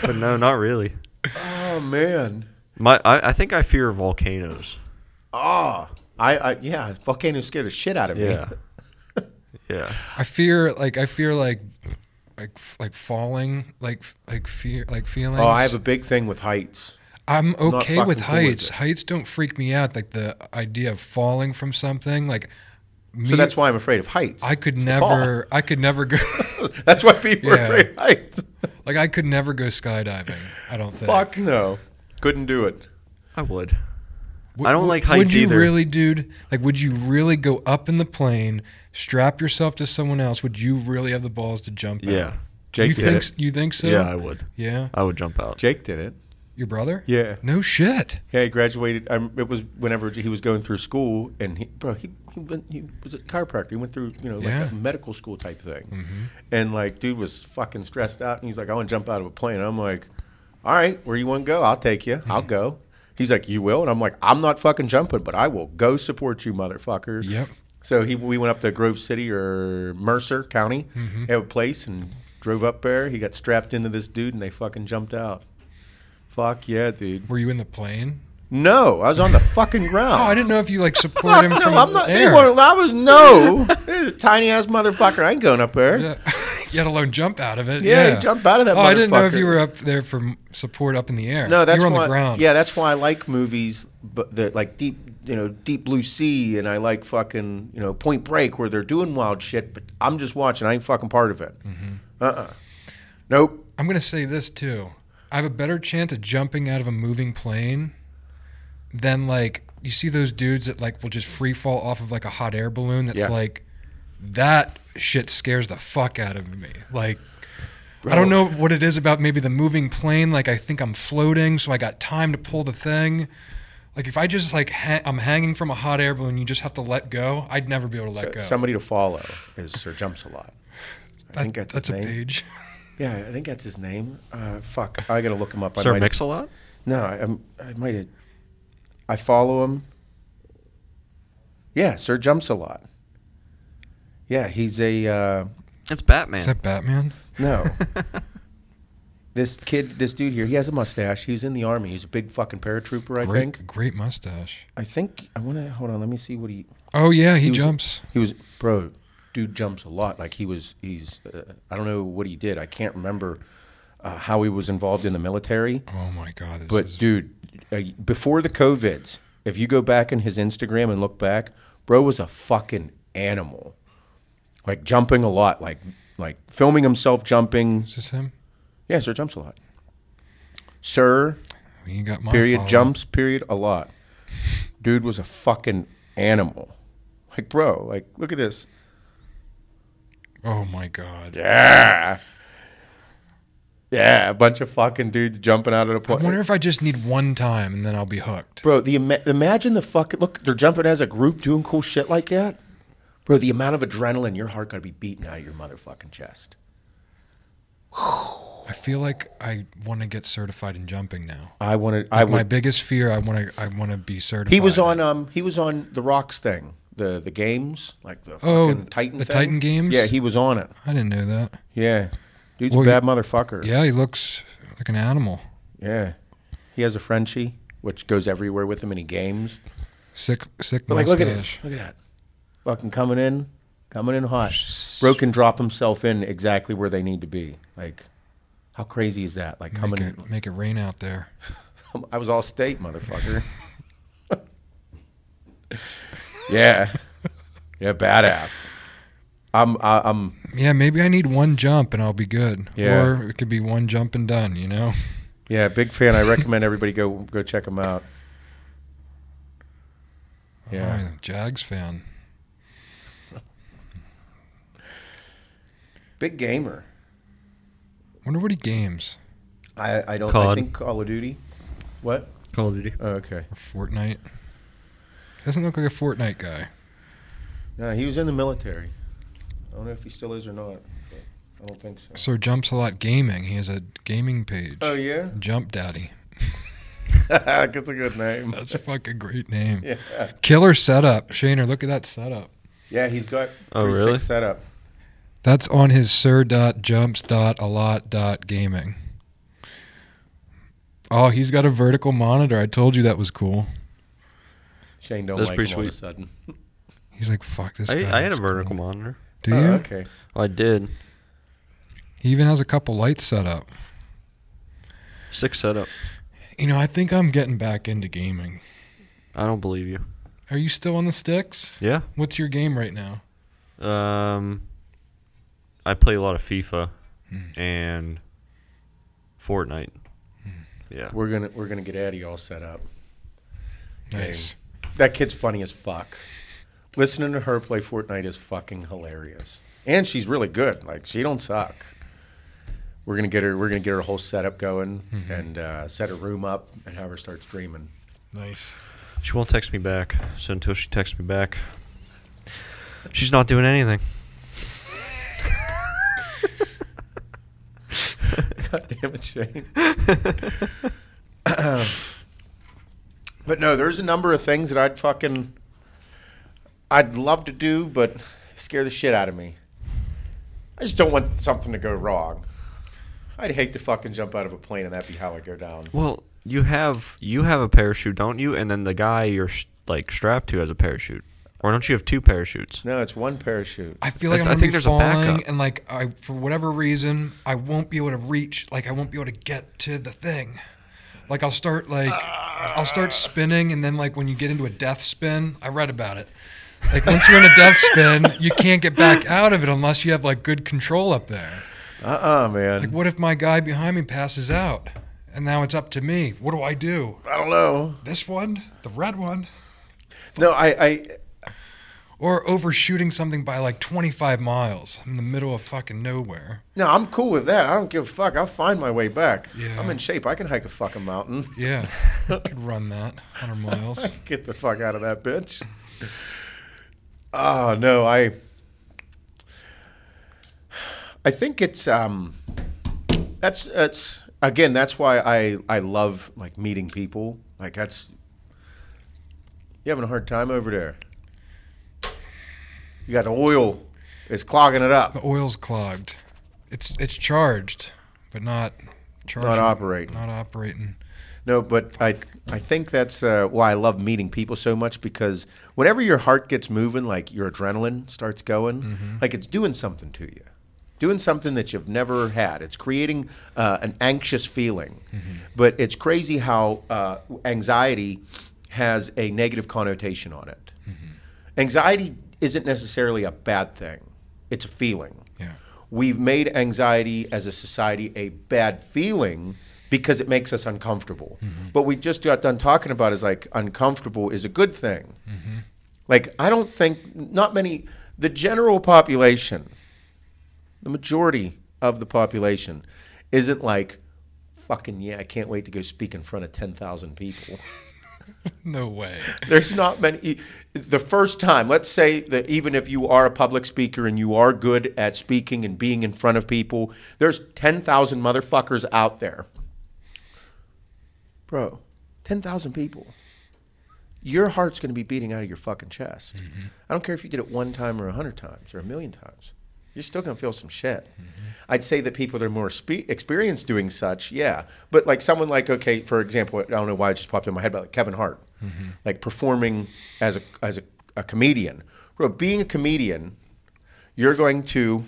But no, not really. Oh man. I think I fear volcanoes. Oh, yeah, volcanoes scare the shit out of me. Yeah. Yeah. I fear like falling, like feelings. Oh, I have a big thing with heights. I'm okay fucking with cool with heights. it. Heights don't freak me out. Like the idea of falling from something, like So that's why I'm afraid of heights. I could It's the never go. fall. That's why people are Yeah. afraid of heights. Like I could never go skydiving. I don't think. Fuck no. Couldn't do it. I would. I don't like heights Would you either. really, dude? Like, would you really go up in the plane, strap yourself to someone else? Would you really have the balls to jump out? Yeah. Jake did it. You think so? Yeah, I would. Yeah. I would jump out. Jake did it. Your brother? Yeah. No shit. Yeah, he graduated. It was whenever he was going through school, and he was a chiropractor. He went through, like Yeah. a medical school type thing. Mm-hmm. And like, dude was fucking stressed out, and he's like, I want to jump out of a plane. And I'm like, all right, where you want to go? I'll take you. I'll go. He's like, you will? And I'm like, I'm not fucking jumping, but I will go support you, motherfucker. Yep. So we went up to Grove City or Mercer County, have a place, and drove up there. He got strapped into this dude, and they fucking jumped out. Fuck yeah, dude. Were you in the plane? No, I was on the fucking ground. Oh, I didn't know if you like support him Fuck from no, I'm the not. air. This is a tiny ass motherfucker. I ain't going up there. Yeah. Let alone jump out of it. Yeah, he jumped out of that. Oh, I didn't know if motherfucker. you were up there for support up in the air. No, that's you were on why, the ground. Yeah, that's why I like movies, but the like deep blue sea, and I like fucking Point Break where they're doing wild shit. But I'm just watching. I ain't fucking part of it. Nope. I'm gonna say this too. I have a better chance of jumping out of a moving plane than like you see those dudes that like will just free fall off of like a hot air balloon. That's like that shit scares the fuck out of me. Like I don't know what it is about maybe the moving plane. Like I think I'm floating, so I got time to pull the thing. Like if I just like I'm hanging from a hot air balloon, you just have to let go. I'd never be able to let go. Somebody to follow is Sir Jumps a Lot. I think that's his a name. page. Yeah, I think that's his name. Fuck, I gotta look him up. Sir Mix-a-Lot? No, I might have. I follow him. Yeah, Sir Jumps a Lot. Yeah, he's a. It's Batman. Is that Batman? No. This dude here, he has a mustache. He's in the army. He's a big fucking paratrooper, I think. Great mustache. I hold on, let me see what he. Oh yeah, he jumps. Dude jumps a lot. Like he's I don't know what he did. I can't remember how he was involved in the military. Oh my God. Dude, before the COVIDs, if you go back in his Instagram and look back, bro was a fucking animal. Like jumping a lot, like filming himself jumping. Is this him? Yeah, Sir Jumps a Lot. Sir, You got my period, follow. jumps, period, a lot. Dude was a fucking animal. Like, bro, like, look at this. Oh my God. Yeah. Yeah, a bunch of fucking dudes jumping out of the I plane. wonder if I just need one time and then I'll be hooked. Bro, imagine the fucking, look, they're jumping as a group doing cool shit like that. Bro, the amount of adrenaline, your heart got to be beating out of your motherfucking chest. I feel like I want to get certified in jumping now. My biggest fear, I want to be certified. He was on the Rocks thing, the games, like the fucking Titan the thing. Titan games? Yeah, he was on it. I didn't know that. Yeah. Dude's a bad motherfucker. Yeah, he looks like an animal. Yeah. He has a Frenchie, which goes everywhere with him and he games. Sick But like, look at mustache. this. Look at that. Fucking coming in hot. Bro can drop himself in exactly where they need to be. Like, how crazy is that? Like coming in. Make it rain out there. I was all state, motherfucker. Yeah. Yeah, badass. I'm Yeah, maybe I need one jump and I'll be good. Yeah. Or it could be one jump and done, you know? yeah, big fan. I recommend everybody go check them out. Yeah. Oh, Jags fan. Big gamer. Wonder what he games. I don't COD. I think Call of Duty. What? Call of Duty. Oh, okay. Or Fortnite. Doesn't look like a Fortnite guy. No, he was in the military. I don't know if he still is or not. But I don't think so. So Jumps a Lot Gaming. He has a gaming page. Oh, yeah? Jump Daddy. That's a good name. That's a fucking great name. Yeah. Killer setup. Shaner, look at that setup. Yeah, he's got Oh, pretty really? sick setup. That's on his sir.jumps.alot.gaming. Oh, he's got a vertical monitor. I told you that was cool. Shane don't That's like pretty him all of a sweet. sudden. He's like, fuck this guy. I had a That's vertical cool. monitor. Do you? Oh, okay. I did. He even has a couple lights set up. 6 setup. You know, I think I'm getting back into gaming. I don't believe you. Are you still on the sticks? Yeah. What's your game right now? I play a lot of FIFA and Fortnite. Yeah. We're gonna get Addie all set up. Nice. That kid's funny as fuck. Listening to her play Fortnite is fucking hilarious. And she's really good. Like, she don't suck. We're gonna get her a whole setup going and set her room up and have her start streaming. Nice. She won't text me back. So until she texts me back, she's not doing anything. God damn it, Shane. But no, there's a number of things that I'd love to do, but scare the shit out of me. I just don't want something to go wrong. I'd hate to fucking jump out of a plane and that be how I go down. Well, you have a parachute, don't you? And then the guy you're strapped to has a parachute. Or don't you have 2 parachutes? No, it's one parachute. I feel like I I'm think gonna be there's a falling, backup. and like for whatever reason, I won't be able to reach. Like I won't be able to get to the thing. Like I'll start spinning, and then like when you get into a death spin, I read about it. Like once you're in a death spin, you can't get back out of it unless you have like good control up there. Man. Like what if my guy behind me passes out, and now it's up to me? What do I do? I don't know. This one, the red one, No, I or overshooting something by like 25 miles in the middle of fucking nowhere. no, I'm cool with that. I don't give a fuck. I'll find my way back. Yeah. I'm in shape. I can hike a fucking mountain. Yeah, I could run that 100 miles. Get the fuck out of that bitch. Oh no, I think it's that's again, that's why I love like meeting people. Like that's, you having a hard time over there. You got oil, it's clogging it up. The oil's clogged. It's charged, but not charging. Not operating. Not operating. No, but I think that's why I love meeting people so much, because whenever your heart gets moving, like your adrenaline starts going, like it's doing something to you. Doing something that you've never had. It's creating an anxious feeling. But it's crazy how anxiety has a negative connotation on it. Anxiety isn't necessarily a bad thing. It's a feeling. Yeah. We've made anxiety as a society a bad feeling because it makes us uncomfortable. But we just got done talking about is like uncomfortable is a good thing. Like I don't think, not many, the general population, the majority of the population isn't like, fucking yeah, I can't wait to go speak in front of 10,000 people. No way. There's not many. The first time, let's say that even if you are a public speaker and you are good at speaking and being in front of people, there's 10,000 motherfuckers out there. Bro, 10,000 people. Your heart's going to be beating out of your fucking chest. I don't care if you did it 1 time or 100 times or 1,000,000 times. You're still going to feel some shit. I'd say that people that are more experienced doing such, yeah. But like someone like, okay, for example, I don't know why it just popped in my head, but like Kevin Hart, like performing as a comedian. Bro, being a comedian, you're going to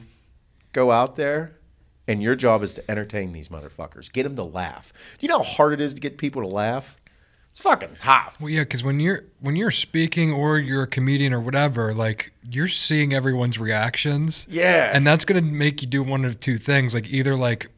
go out there and your job is to entertain these motherfuckers. Get them to laugh. Do you know how hard it is to get people to laugh? It's fucking tough. Well, yeah, because when you're speaking or you're a comedian or whatever, like you're seeing everyone's reactions. Yeah. And that's gonna make you do one of two things, like either like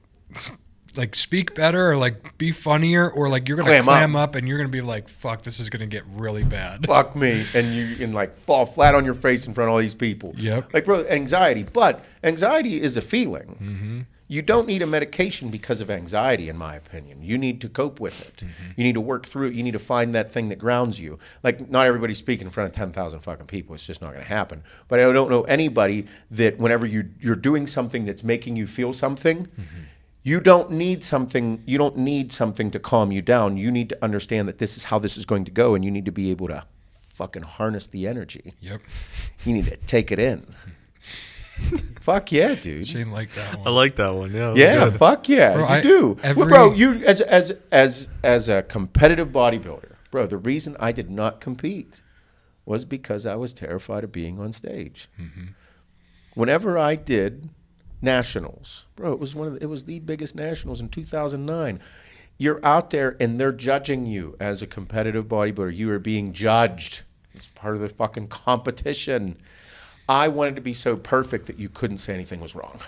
speak better or like be funnier, or like you're gonna clam up and you're gonna be like, fuck, this is gonna get really bad. Fuck me. And you can like fall flat on your face in front of all these people. Yep. Like, bro, anxiety. But anxiety is a feeling. Mm-hmm. You don't need a medication because of anxiety, in my opinion. You need to cope with it. Mm-hmm. You need to work through it. You need to find that thing that grounds you. Like, not everybody's speaking in front of 10,000 fucking people. It's just not going to happen. But I don't know anybody that whenever you're doing something that's making you feel something, you don't need something to calm you down. You need to understand that this is how this is going to go, and you need to be able to fucking harness the energy. Yep. You need to take it in. Fuck yeah, dude. Shane liked that one. I like that one. Yeah. Yeah, Good. fuck yeah, Bro, you do. every- Well, bro, you as a competitive bodybuilder, bro, the reason I did not compete was because I was terrified of being on stage. Mm-hmm. Whenever I did nationals, bro, it was the biggest nationals in 2009. You're out there and they're judging you as a competitive bodybuilder. You are being judged. It's part of the fucking competition. I wanted to be so perfect that you couldn't say anything was wrong.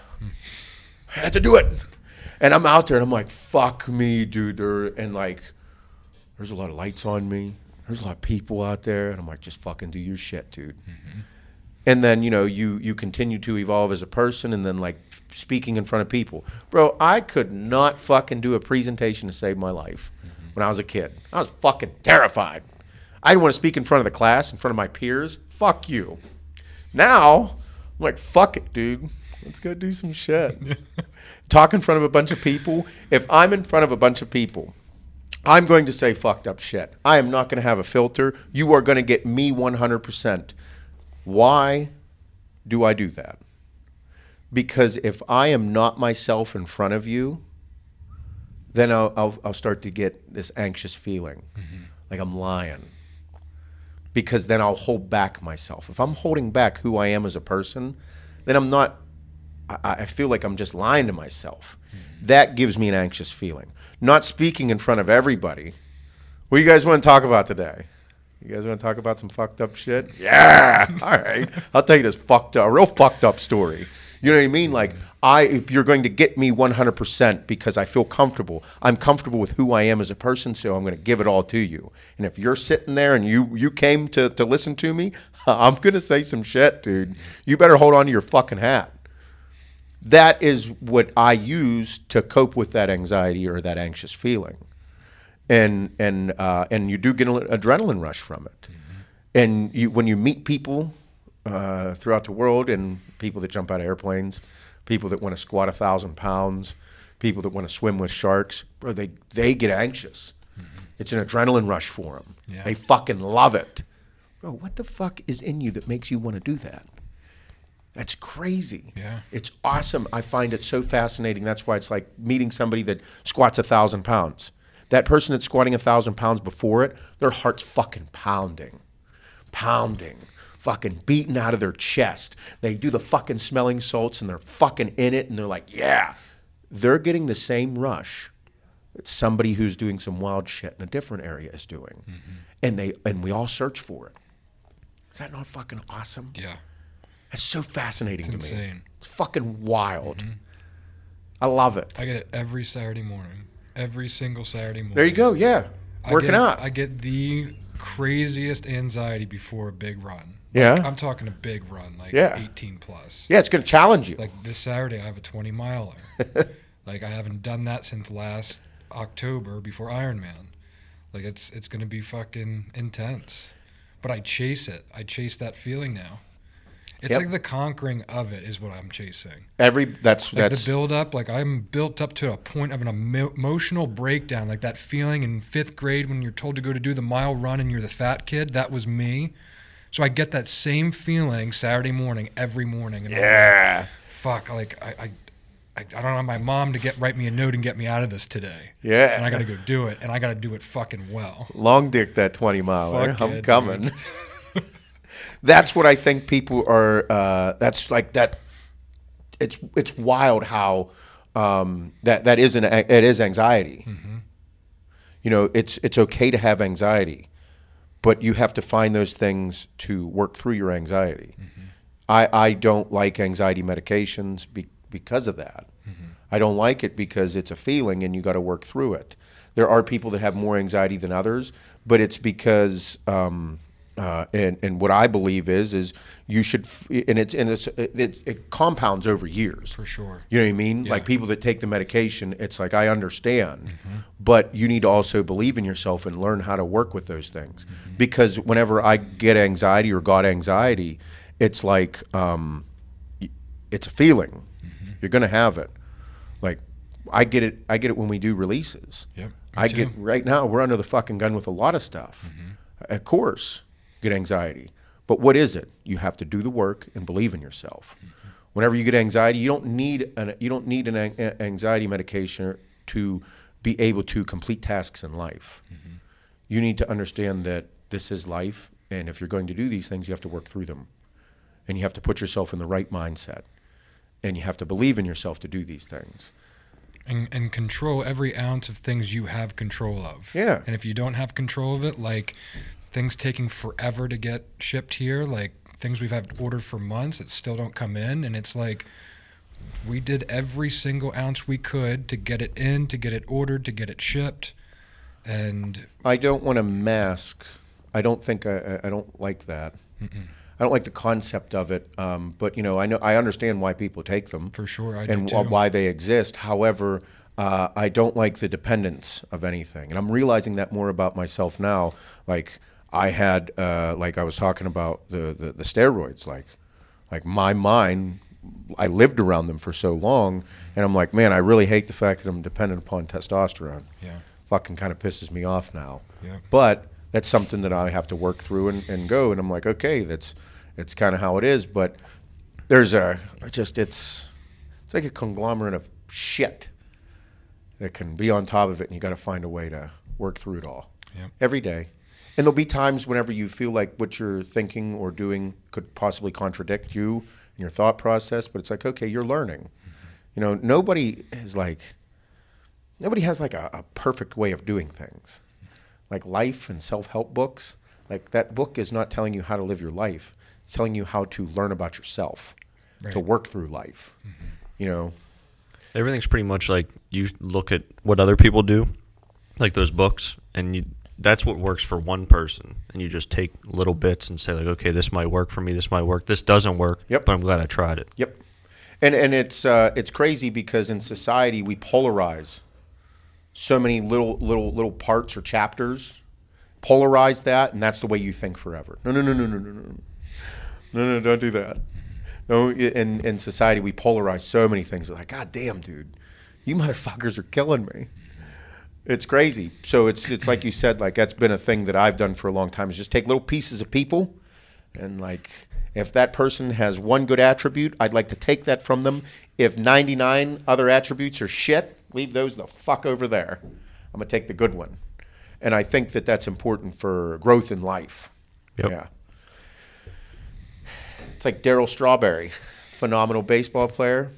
I had to do it. And I'm out there and I'm like, fuck me, dude. And like, there's a lot of lights on me. There's a lot of people out there. And I'm like, just fucking do your shit, dude. Mm-hmm. And then, you know, you continue to evolve as a person, and then like speaking in front of people. Bro, I could not fucking do a presentation to save my life when I was a kid. I was fucking terrified. I didn't want to speak in front of the class, in front of my peers. Fuck you. Now, I'm like, fuck it, dude. Let's go do some shit. Talk in front of a bunch of people. If I'm in front of a bunch of people, I'm going to say fucked up shit. I am not going to have a filter. You are going to get me 100%. Why do I do that? Because if I am not myself in front of you, then I'll start to get this anxious feeling, like I'm lying. Because then I'll hold back myself. If I'm holding back who I am as a person, then I feel like I'm just lying to myself. That gives me an anxious feeling. Not speaking in front of everybody. What do you guys want to talk about today? You guys want to talk about some fucked up shit? Yeah. All right. I'll tell you this a real fucked up story. You know what I mean? Like, if you're going to get me 100% because I feel comfortable. I'm comfortable with who I am as a person, so I'm going to give it all to you. And if you're sitting there and you came to listen to me, I'm going to say some shit, dude. You better hold on to your fucking hat. That is what I use to cope with that anxiety or that anxious feeling. And you do get an adrenaline rush from it. And when you meet people throughout the world, and people that jump out of airplanes, people that want to squat 1,000 pounds, people that want to swim with sharks, bro, they get anxious. It's an adrenaline rush for them. Yeah. They fucking love it. Bro, what the fuck is in you that makes you want to do that? That's crazy. Yeah. It's awesome. I find it so fascinating. That's why it's like meeting somebody that squats 1,000 pounds. That person that's squatting 1,000 pounds before it, their heart's fucking pounding. Fucking beating out of their chest. They do the fucking smelling salts and they're fucking in it, and they're like, yeah. They're getting the same rush that somebody who's doing some wild shit in a different area is doing. And we all search for it. Is that not fucking awesome? Yeah. That's so fascinating to me. Insane. It's fucking wild. I love it. I get it every Saturday morning. Every single Saturday morning. There you go, yeah. Working out. I get the craziest anxiety before a big run. Yeah. Like, I'm talking a big run, like 18 plus. Yeah, it's going to challenge you. Like this Saturday, I have a 20 miler. Like I haven't done that since last October before Ironman. Like it's going to be fucking intense. But I chase it. I chase that feeling now. It's like the conquering of it is what I'm chasing. That's the build up. Like I'm built up to a point of an emotional breakdown. Like that feeling in 5th grade when you're told to go to do the mile run and you're the fat kid. That was me. So I get that same feeling Saturday morning every morning. And yeah. I'm like, fuck. Like I don't have my mom to write me a note and get me out of this today. Yeah. And I got to go do it, and I got to do it fucking well. Long dick that 20 miler. I'm coming. That's what I think people are. That's like that. It's wild how it is anxiety. You know, it's okay to have anxiety, but you have to find those things to work through your anxiety. I don't like anxiety medications because of that. I don't like it because it's a feeling and you got to work through it. There are people that have more anxiety than others, but it's because and what I believe is you should, and it compounds over years. For sure. You know what I mean? Yeah. Like people that take the medication, it's like, I understand, but you need to also believe in yourself and learn how to work with those things. Because whenever I get anxiety or got anxiety, it's like, it's a feeling. You're going to have it. Like I get it when we do releases. Yep. Right now we're under the fucking gun with a lot of stuff. Of course, get anxiety. But what is it? You have to do the work and believe in yourself. Whenever you get anxiety, you don't need an anxiety medication to be able to complete tasks in life. You need to understand that this is life, and if you're going to do these things, you have to work through them. And you have to put yourself in the right mindset. And you have to believe in yourself to do these things. And control every ounce of things you have control of. Yeah. And if you don't have control of it, like things taking forever to get shipped here, like things we've had ordered for months that still don't come in, and it's like we did every single ounce we could to get it in, to get it ordered, to get it shipped. And I don't want to mask. I don't think I don't like that. I don't like the concept of it, but I understand why people take them. For sure, I do and too. why they exist. However, I don't like the dependence of anything, and I'm realizing that more about myself now. Like I had, like I was talking about the steroids. Like my mind, I lived around them for so long, and I'm like, man, I really hate the fact that I'm dependent upon testosterone. Yeah, fucking kind of pisses me off now. Yeah, but that's something that I have to work through and go. And I'm like, okay, it's kind of how it is. But there's it's like a conglomerate of shit that can be on top of it, and you got to find a way to work through it all every day. And there'll be times whenever you feel like what you're thinking or doing could possibly contradict you and your thought process. But it's like, okay, you're learning. Nobody has like a perfect way of doing things. Like life and self-help books, like that book is not telling you how to live your life. It's telling you how to learn about yourself, to work through life. Everything's pretty much like you look at what other people do, like those books, and that's what works for one person. And you just take little bits and say like, okay, this might work for me. This might work. This doesn't work, but I'm glad I tried it. Yep. And it's crazy because in society we polarize so many little parts or chapters, polarize that, and that's the way you think forever. No, don't do that. No, in society we polarize so many things. Like, God damn, dude, you motherfuckers are killing me. It's crazy. So it's like you said, like that's been a thing that I've done for a long time. Is just take little pieces of people, and like if that person has one good attribute, I'd like to take that from them. If 99 other attributes are shit, leave those the fuck over there. I'm going to take the good one. And I think that that's important for growth in life. Yep. Yeah. It's like Darryl Strawberry, phenomenal baseball player,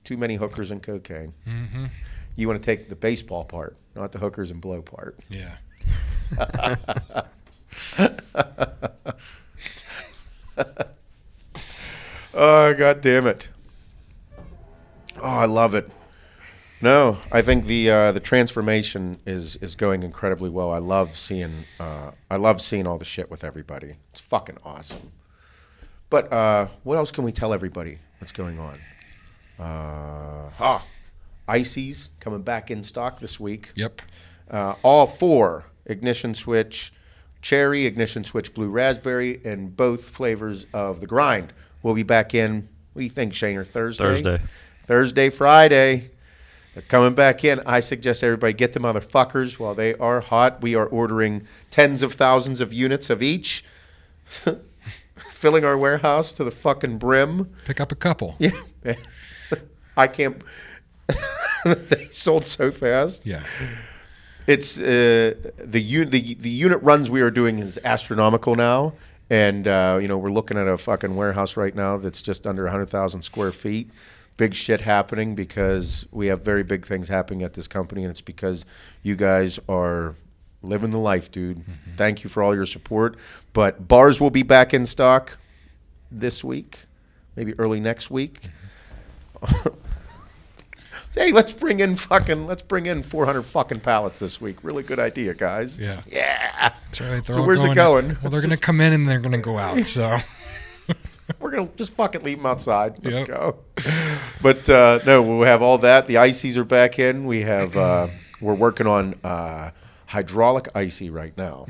too many hookers and cocaine. You want to take the baseball part, not the hookers and blow part. Yeah. Oh, God damn it. Oh, I love it. No, I think the transformation is going incredibly well. I love seeing all the shit with everybody. It's fucking awesome. But what else can we tell everybody what's going on? Ices coming back in stock this week. Yep. All 4 ignition switch cherry, ignition switch blue raspberry, and both flavors of the grind will be back in. What do you think, Shaner? Thursday, Friday. They're coming back in. I suggest everybody get the motherfuckers while they are hot. We are ordering tens of thousands of units of each, filling our warehouse to the fucking brim. Pick up a couple. Yeah. I can't. They sold so fast. Yeah. It's the unit runs we are doing is astronomical now, and we're looking at a fucking warehouse right now that's just under 100,000 square feet. Big shit happening because we have very big things happening at this company, and it's because you guys are living the life, dude. Thank you for all your support. But bars will be back in stock this week, maybe early next week. Hey, let's bring in 400 fucking pallets this week. Really good idea, guys. Yeah. Yeah. That's right. So where's it going? Well, they're going to come in and they're going to go out. So we're going to just fucking leave them outside. Let's Yep. go. But no, we'll have all that. The ices are back in. We have we're working on hydraulic icy right now.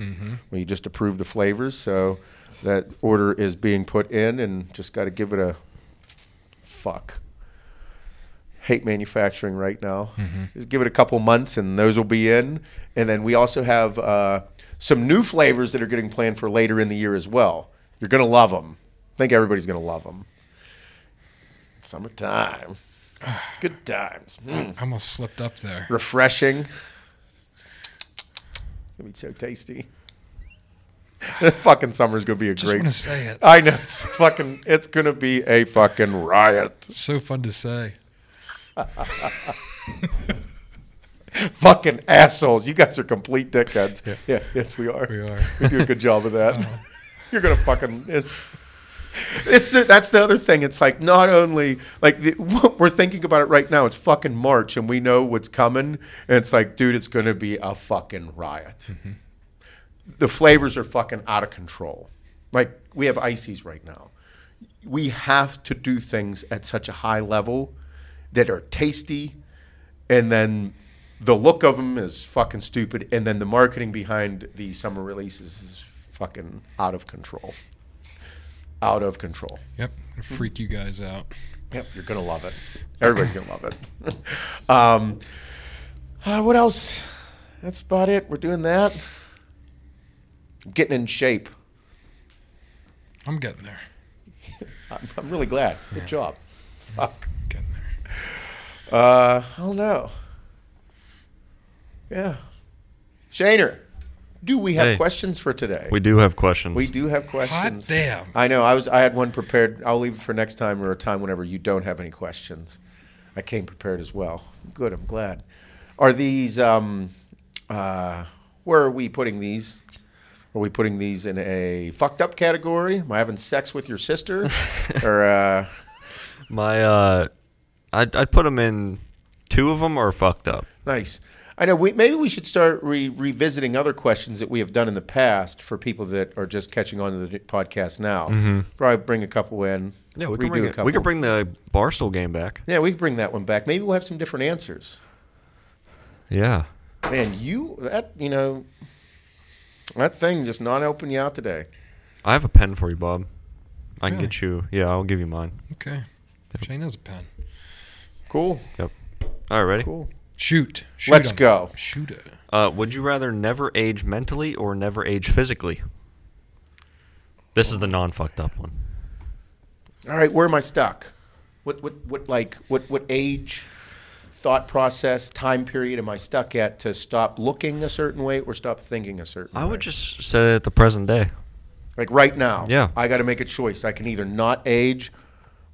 We just approved the flavors, so that order is being put in, and just got to give it a fuck. Hate manufacturing right now. Just give it a couple months, and those will be in. And then we also have some new flavors that are getting planned for later in the year as well. You're gonna love them. I think everybody's gonna love them. Summertime, good times. I almost slipped up there. Refreshing. It's gonna be so tasty. The fucking summer's gonna be a Just great. want to say it. I know it's gonna be a fucking riot. So fun to say. Fucking assholes! You guys are complete dickheads. Yeah, yes, we are. We are. We do a good job of that. You're gonna fucking. That's the other thing. It's like not only like we're thinking about it right now. It's fucking March, and we know what's coming. And it's like, dude, it's gonna be a fucking riot. The flavors are fucking out of control. Like we have ices right now. We have to do things at such a high level that are tasty, and then the look of them is fucking stupid, and then the marketing behind the summer releases is fucking out of control. Out of control. Yep. It'll freak you guys out. Yep, you're gonna love it. Everybody's gonna love it. What else? That's about it. We're doing that. Getting in shape. I'm getting there. I'm really glad. Good job. Fuck. Getting there. I don't know. Yeah. Shaner, do we have questions for today? We do have questions. We do have questions. Hot damn. I know. I had one prepared. I'll leave it for next time or a time whenever you don't have any questions. I came prepared as well. Good. I'm glad. Are these? Where are we putting these? Are we putting these in a fucked up category? Am I having sex with your sister? Or I'd put them in. 2 of them are fucked up. Nice. I know. Maybe we should start revisiting other questions that we have done in the past for people that are just catching on to the podcast now. Probably bring a couple in. Yeah, we can bring it. We could bring the Barstool game back. Yeah, we can bring that one back. Maybe we'll have some different answers. Yeah. Man, that thing just not helping you out today. I have a pen for you, Bob. I can Really? get you. Yeah, I'll give you mine. Okay. Shane has a pen. Cool. Yep. All right, ready? Cool. Shoot. Let's go. Shoot it. Would you rather never age mentally or never age physically? This is the non-fucked up one. All right, where am I stuck? What age, thought process, time period am I stuck at to stop looking a certain way or stop thinking a certain way? I would just set it at the present day. Like right now. Yeah. I got to make a choice. I can either not age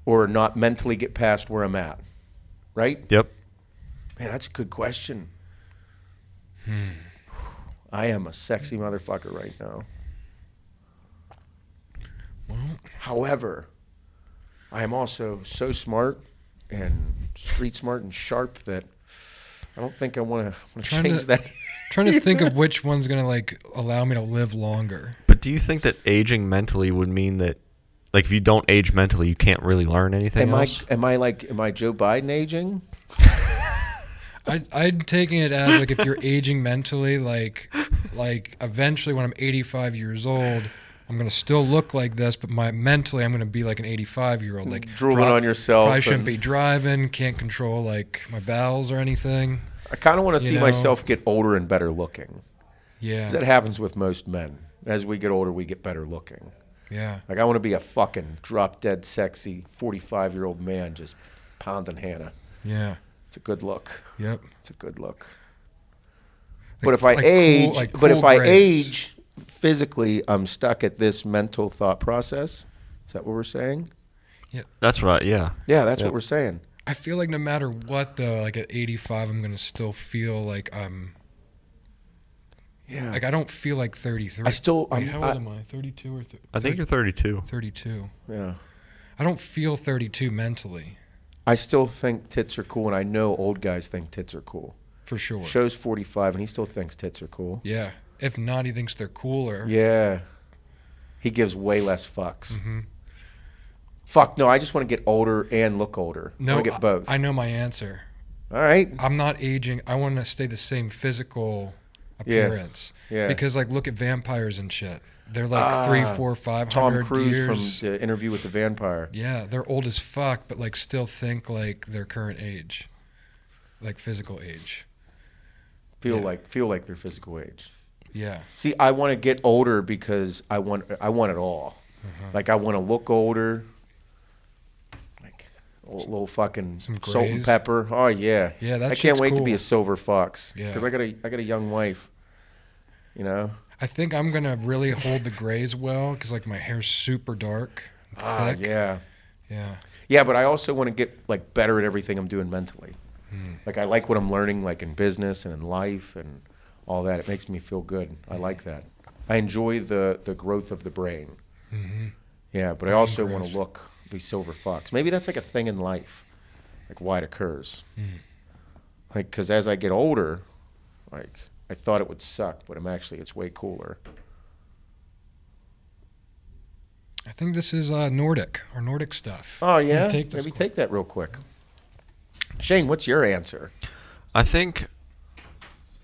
or not mentally get past where I'm at. Right? Yep. Man, that's a good question. I am a sexy motherfucker right now. Well, however, I am also so smart and street smart and sharp that I don't think I want to change that. Trying to think of which one's going to like allow me to live longer. But do you think that aging mentally would mean that, like, if you don't age mentally, you can't really learn anything else? Am I Joe Biden aging? I'm taking it as like if you're aging mentally, like eventually when I'm 85 years old, I'm gonna still look like this, but mentally I'm gonna be like an 85-year-old, like drooling on yourself. Probably shouldn't be driving, can't control like my bowels or anything. I kind of want to see myself get older and better looking. Yeah, 'cause that happens with most men. As we get older, we get better looking. Yeah, like I want to be a fucking drop dead sexy 45-year-old man just pounding Hannah. Yeah. It's a good look. Yep. It's a good look. But if I age physically, I'm stuck at this mental thought process. Is that what we're saying? Yeah. That's right, yeah. Yeah, that's what we're saying. I feel like no matter what though, like at 85 I'm going to still feel like I'm Yeah. Like I don't feel like 33. I still. Wait, how old am I? 32 or I think you're 32. 32. Yeah. I don't feel 32 mentally. I still think tits are cool, and I know old guys think tits are cool. For sure. Show's 45, and he still thinks tits are cool. Yeah. If not, he thinks they're cooler. Yeah. He gives way less fucks. Mm-hmm. Fuck, no, I just want to get older and look older. I No, want to get both. I know my answer. All right. I'm not aging. I want to stay the same physical appearance. Yeah. Because, like, look at vampires and shit. They're like 3, 4, 500 Tom Cruise years. from the Interview with the Vampire. Yeah, they're old as fuck, but, like, still think like their current age. Like, physical age. Feel like their physical age. Yeah. See, I want to get older because I want it all. Uh-huh. Like, I want to look older. Like, a little fucking Some salt and grays. pepper. Oh, yeah. Yeah, that I can't shit's wait to cool. be a silver fox. Yeah. Because I got a young wife. You know? I think I'm going to really hold the grays well because, like, my hair's super dark. And thick. Yeah. Yeah. Yeah, but I also want to get, like, better at everything I'm doing mentally. Like, I like what I'm learning, like, in business and in life and all that. It makes me feel good. I like that. I enjoy the growth of the brain. Mm-hmm. Yeah, but I also want growth. to be silver fox. Maybe that's like a thing in life, like why it occurs. Like, because as I get older, like, I thought it would suck, but it's way cooler. I think this is Nordic stuff. Oh, yeah? Take this Maybe quick. take that real quick. Shane, what's your answer? I think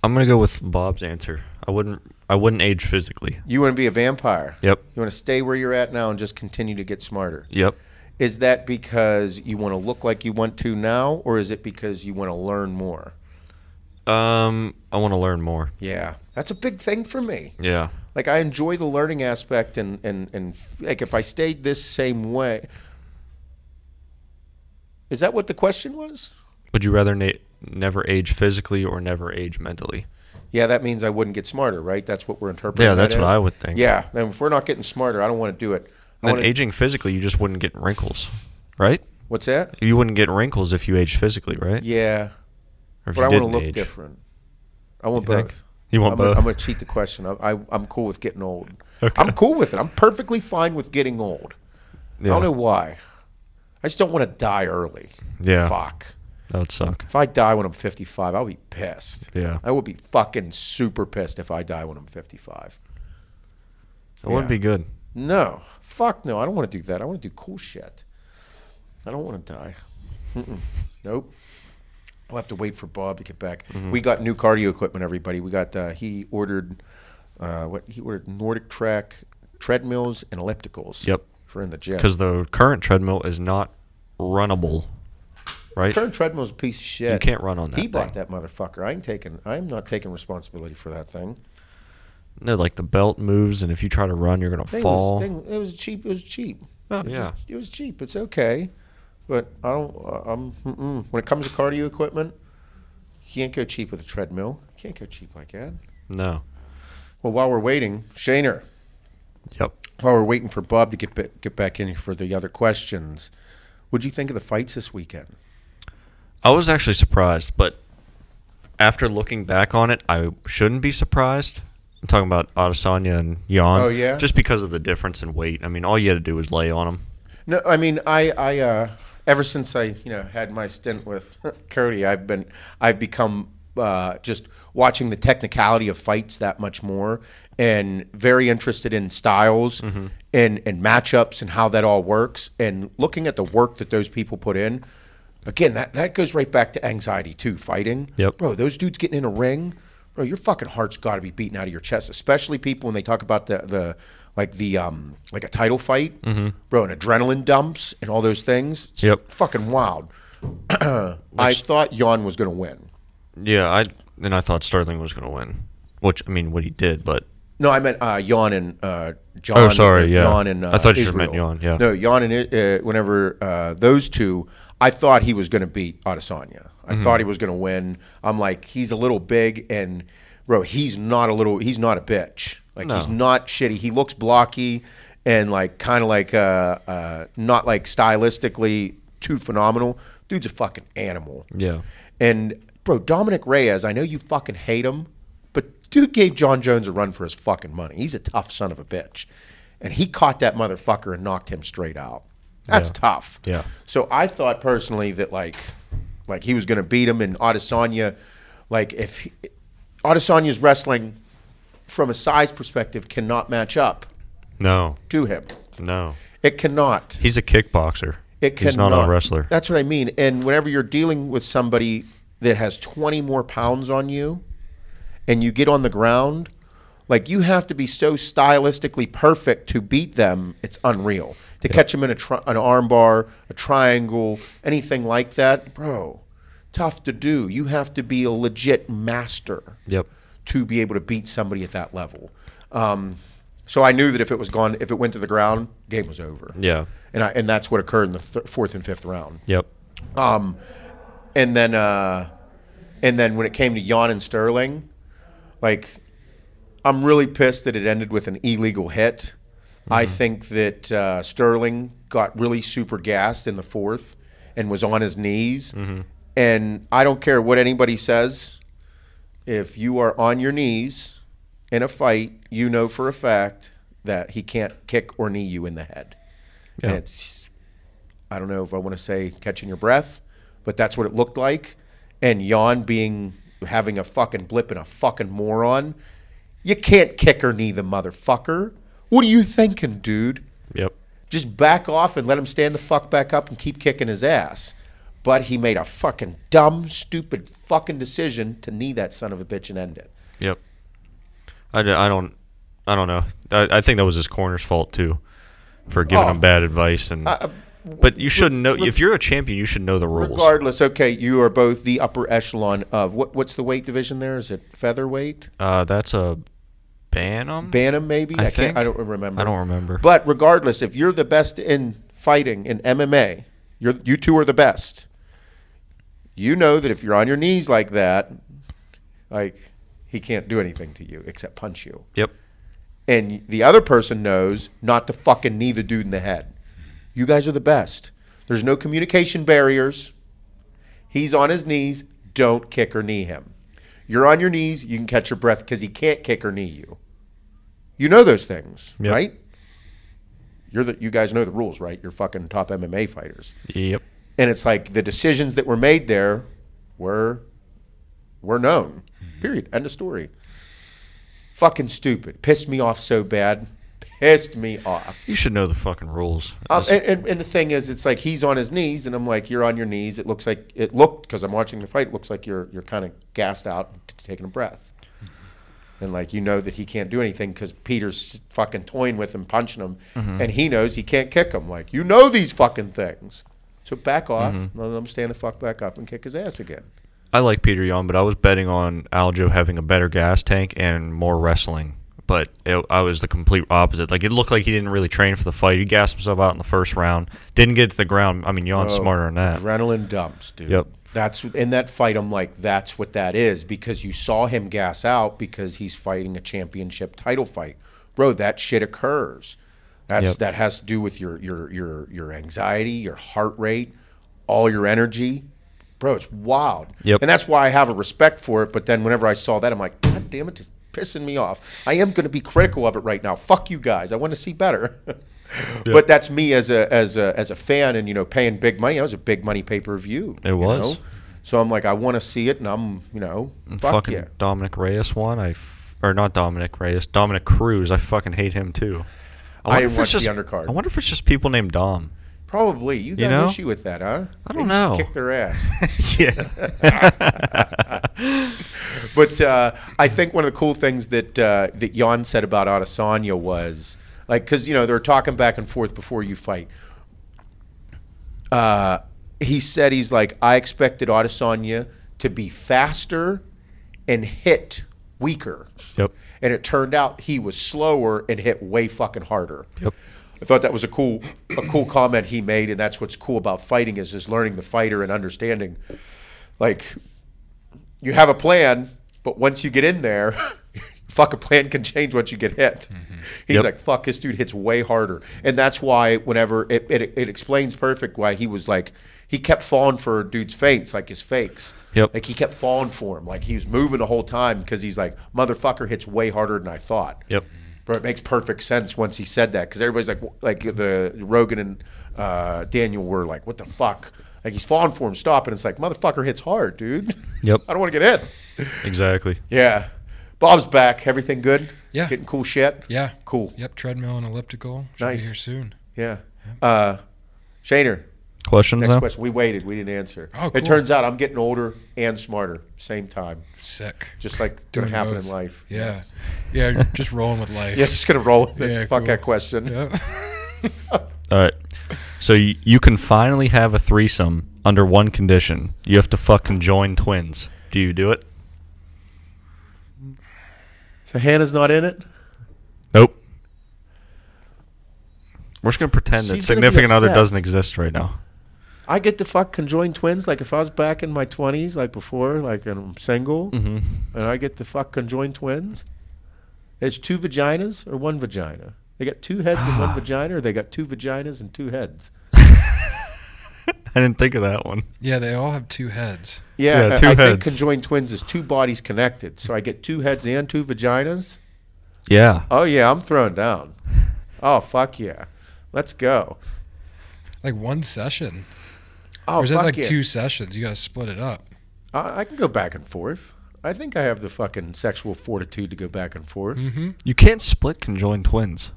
I'm gonna go with Bob's answer. I wouldn't age physically. You want to be a vampire? Yep. You want to stay where you're at now and just continue to get smarter? Yep. Is that because you want to look like you want to now, or is it because you want to learn more? I want to learn more. Yeah, that's a big thing for me. Yeah. Like, I enjoy the learning aspect, and like, if I stayed this same way, is that what the question was? Would you rather never age physically or never age mentally? Yeah, that means I wouldn't get smarter, right? That's what we're interpreting. Yeah, that's that what as? I would think. Yeah, then if we're not getting smarter, I don't want to do it. Then aging physically, you just wouldn't get wrinkles, right? What's that? You wouldn't get wrinkles if you aged physically, right? Yeah, Or if but I you want to didn't look age. different. I want You think? both. You want both? I'm going to cheat the question. I'm cool with getting old. Okay. I'm cool with it. I'm perfectly fine with getting old. Yeah. I don't know why. I just don't want to die early. Yeah. Fuck. That would suck. If I die when I'm 55, I'll be pissed. Yeah. I will be fucking super pissed if I die when I'm 55. It wouldn't be good. No. Fuck no. I don't want to do that. I want to do cool shit. I don't want to die. Nope. We'll have to wait for Bob to get back. We got new cardio equipment, everybody. We got, he ordered Nordic Track treadmills and ellipticals. Yep. For in the gym. Because the current treadmill is not runnable, right? Current treadmill's a piece of shit. You can't run on that He bought thing. that motherfucker. I'm not taking responsibility for that thing. No, like the belt moves, and if you try to run, you're gonna fall. It was cheap. It was cheap. Oh, It was yeah. it was cheap. It's okay, but I don't. When it comes to cardio equipment, you can't go cheap with a treadmill. You can't go cheap like that. No. Well, while we're waiting, Shaner, Yep. while we're waiting for Bob to get back in here for the other questions, what'd you think of the fights this weekend? I was actually surprised, but after looking back on it, I shouldn't be surprised. I'm talking about Adesanya and Jan. Oh, yeah? Just because of the difference in weight. I mean, all you had to do was lay on him. No, I mean, I ever since I had my stint with Cody, I've become just watching the technicality of fights that much more, and very interested in styles and matchups and how that all works, and looking at the work that those people put in. Again, that goes right back to anxiety too, fighting. Yep. Bro, those dudes getting in a ring, bro, your fucking heart's got to be beating out of your chest, especially people when they talk about like a title fight, bro, and adrenaline dumps and all those things. It's Yep. fucking wild. I thought Jan was going to win. Yeah, I thought Sterling was going to win, which, I mean, what he did, but... No, I meant Jan and John. Oh, sorry, yeah. Jan and I thought you just Israel. meant Jan, yeah. No, Jan and whenever those two, I thought he was going to beat Adesanya. I thought he was going to win. I'm like, he's a little big, and bro, he's not a bitch. Like, No. he's not shitty. He looks blocky and like kind of like not like stylistically too phenomenal. Dude's a fucking animal. Yeah. And bro, Dominic Reyes, I know you fucking hate him, But dude gave John Jones a run for his fucking money. He's a tough son of a bitch. And he caught that motherfucker and knocked him straight out. That's tough. Yeah. So I thought personally that like he was going to beat him, and Adesanya, like if Adesanya's wrestling from a size perspective cannot match up to him. No. It cannot. He's a kickboxer. He's not a wrestler. That's what I mean. And whenever you're dealing with somebody that has 20 more pounds on you and you get on the ground, like you have to be so stylistically perfect to beat them. It's unreal. To catch them in an arm bar, a triangle, anything like that, bro, tough to do. You have to be a legit master to be able to beat somebody at that level. So I knew that if it went to the ground, game was over. Yeah. And that's what occurred in the fourth and fifth round. Yep. And then when it came to Jan and Sterling, like I'm really pissed that it ended with an illegal hit. I think that Sterling got really super gassed in the fourth and was on his knees. And I don't care what anybody says. If you are on your knees in a fight, you know for a fact that he can't kick or knee you in the head. And it's, I don't know if I want to say catching your breath, but that's what it looked like. And Jan having a fucking blip and a fucking moron, you can't kick or knee the motherfucker. What are you thinking, dude? Yep. Just back off and let him stand the fuck back up and keep kicking his ass. But he made a fucking dumb, stupid fucking decision to knee that son of a bitch and end it. Yep. I don't know. I think that was his corner's fault too, for giving him bad advice. And but you shouldn't know. If you're a champion, you should know the rules. Regardless, okay, you are both the upper echelon of what's the weight division there? Is it featherweight? That's a Bantam? Bantam, maybe? I think. I don't remember. I don't remember. But regardless, if you're the best in fighting in MMA, you two are the best. You know that if you're on your knees like that, like he can't do anything to you except punch you. Yep. And the other person knows not to fucking knee the dude in the head. You guys are the best. There's no communication barriers. He's on his knees. Don't kick or knee him. You're on your knees. You can catch your breath because he can't kick or knee you. You know those things, right? You guys know the rules, right? You're fucking top MMA fighters. Yep. And it's like the decisions that were made there were known. Period. End of story. Fucking stupid. Pissed me off so bad. Pissed me off. You should know the fucking rules. And the thing is, it's like he's on his knees, and I'm like, you're on your knees. It looked, because I'm watching the fight, it looks like you're kind of gassed out, taking a breath. And like, you know that he can't do anything because Peter's fucking toying with him, punching him, and he knows he can't kick him. Like, you know these fucking things. So back off, let him stand the fuck back up and kick his ass again. I like Peter Yan, but I was betting on Aljo having a better gas tank and more wrestling. But I was the complete opposite. Like, it looked like he didn't really train for the fight. He gassed himself out in the first round. Didn't get to the ground. I mean, Jan's smarter than that. Adrenaline dumps, dude. Yep. That's in that fight. I'm like, that's what that is, because you saw him gas out because he's fighting a championship title fight, bro. That shit occurs. That has to do with your anxiety, your heart rate, all your energy, bro. It's wild. Yep. And that's why I have a respect for it. But then whenever I saw that, I'm like, God damn it, it's pissing me off. I am going to be critical of it right now. Fuck you guys. I want to see better. But that's me as a fan, and paying big money. That was a big money pay-per-view. It was. So I'm like, I want to see it, and I'm fuck fucking yeah. Dominic Reyes won. Or not Dominic Reyes, Dominic Cruz. I fucking hate him too. I didn't watch the undercard. I wonder if it's just people named Dom. Probably. You got an issue with that, huh? I don't know. Kick their ass. Yeah. But I think one of the cool things that Jan said about Adesanya was, like, because they were talking back and forth before you fight. He said, he's like, I expected Adesanya to be faster and hit weaker. Yep. And it turned out he was slower and hit way fucking harder. Yep. I thought that was a cool comment he made, and that's what's cool about fighting is learning the fighter and understanding. Like, you have a plan, but once you get in there, fucking plan can change once you get hit. He's like, fuck, this dude hits way harder. And that's why whenever it explains perfect why he was like, he kept falling for dude's feints, like his fakes. Yep. Like he kept falling for him. Like he was moving the whole time because he's like, motherfucker hits way harder than I thought. Yep. But it makes perfect sense once he said that because everybody's like the Rogan and Daniel were like, what the fuck? Like he's falling for him, stop. And it's like, motherfucker hits hard, dude. Yep. I don't want to get in. Exactly. Yeah. Bob's back. Everything good? Yeah. Getting cool shit? Yeah. Cool. Yep. Treadmill and elliptical. Should Nice. be here soon. Yeah. Shaner, Questions next now? question. We waited. We didn't answer. Oh, It cool. turns out I'm getting older and smarter same time. Sick. Just like what Doing happened both. in life. Yeah. Yeah. Just rolling with life. Yeah, just going to roll with it. Yeah, Fuck cool. that question. Yep. All right. So you can finally have a threesome under one condition. You have to fucking join twins. Do you do it? So Hannah's not in it? Nope. We're just going to pretend that She's gonna be significant other upset. doesn't exist right now. I get to fuck conjoined twins. Like if I was back in my 20s, like before, like and I'm single, Mm-hmm. and I get to fuck conjoined twins. It's 2 vaginas or 1 vagina. They got 2 heads and 1 vagina, or they got 2 vaginas and 2 heads. I didn't think of that one. Yeah. They all have 2 heads. Yeah, Yeah, I 2 think heads. conjoined twins is 2 bodies connected. So I get 2 heads and 2 vaginas. Yeah. Oh yeah, I'm throwing down. Oh fuck yeah, let's go. Like one session. Oh Or is it fuck like yeah. 2 sessions? You got to split it up. I can go back and forth. I think I have the fucking sexual fortitude to go back and forth. Mm-hmm. You can't split conjoined twins.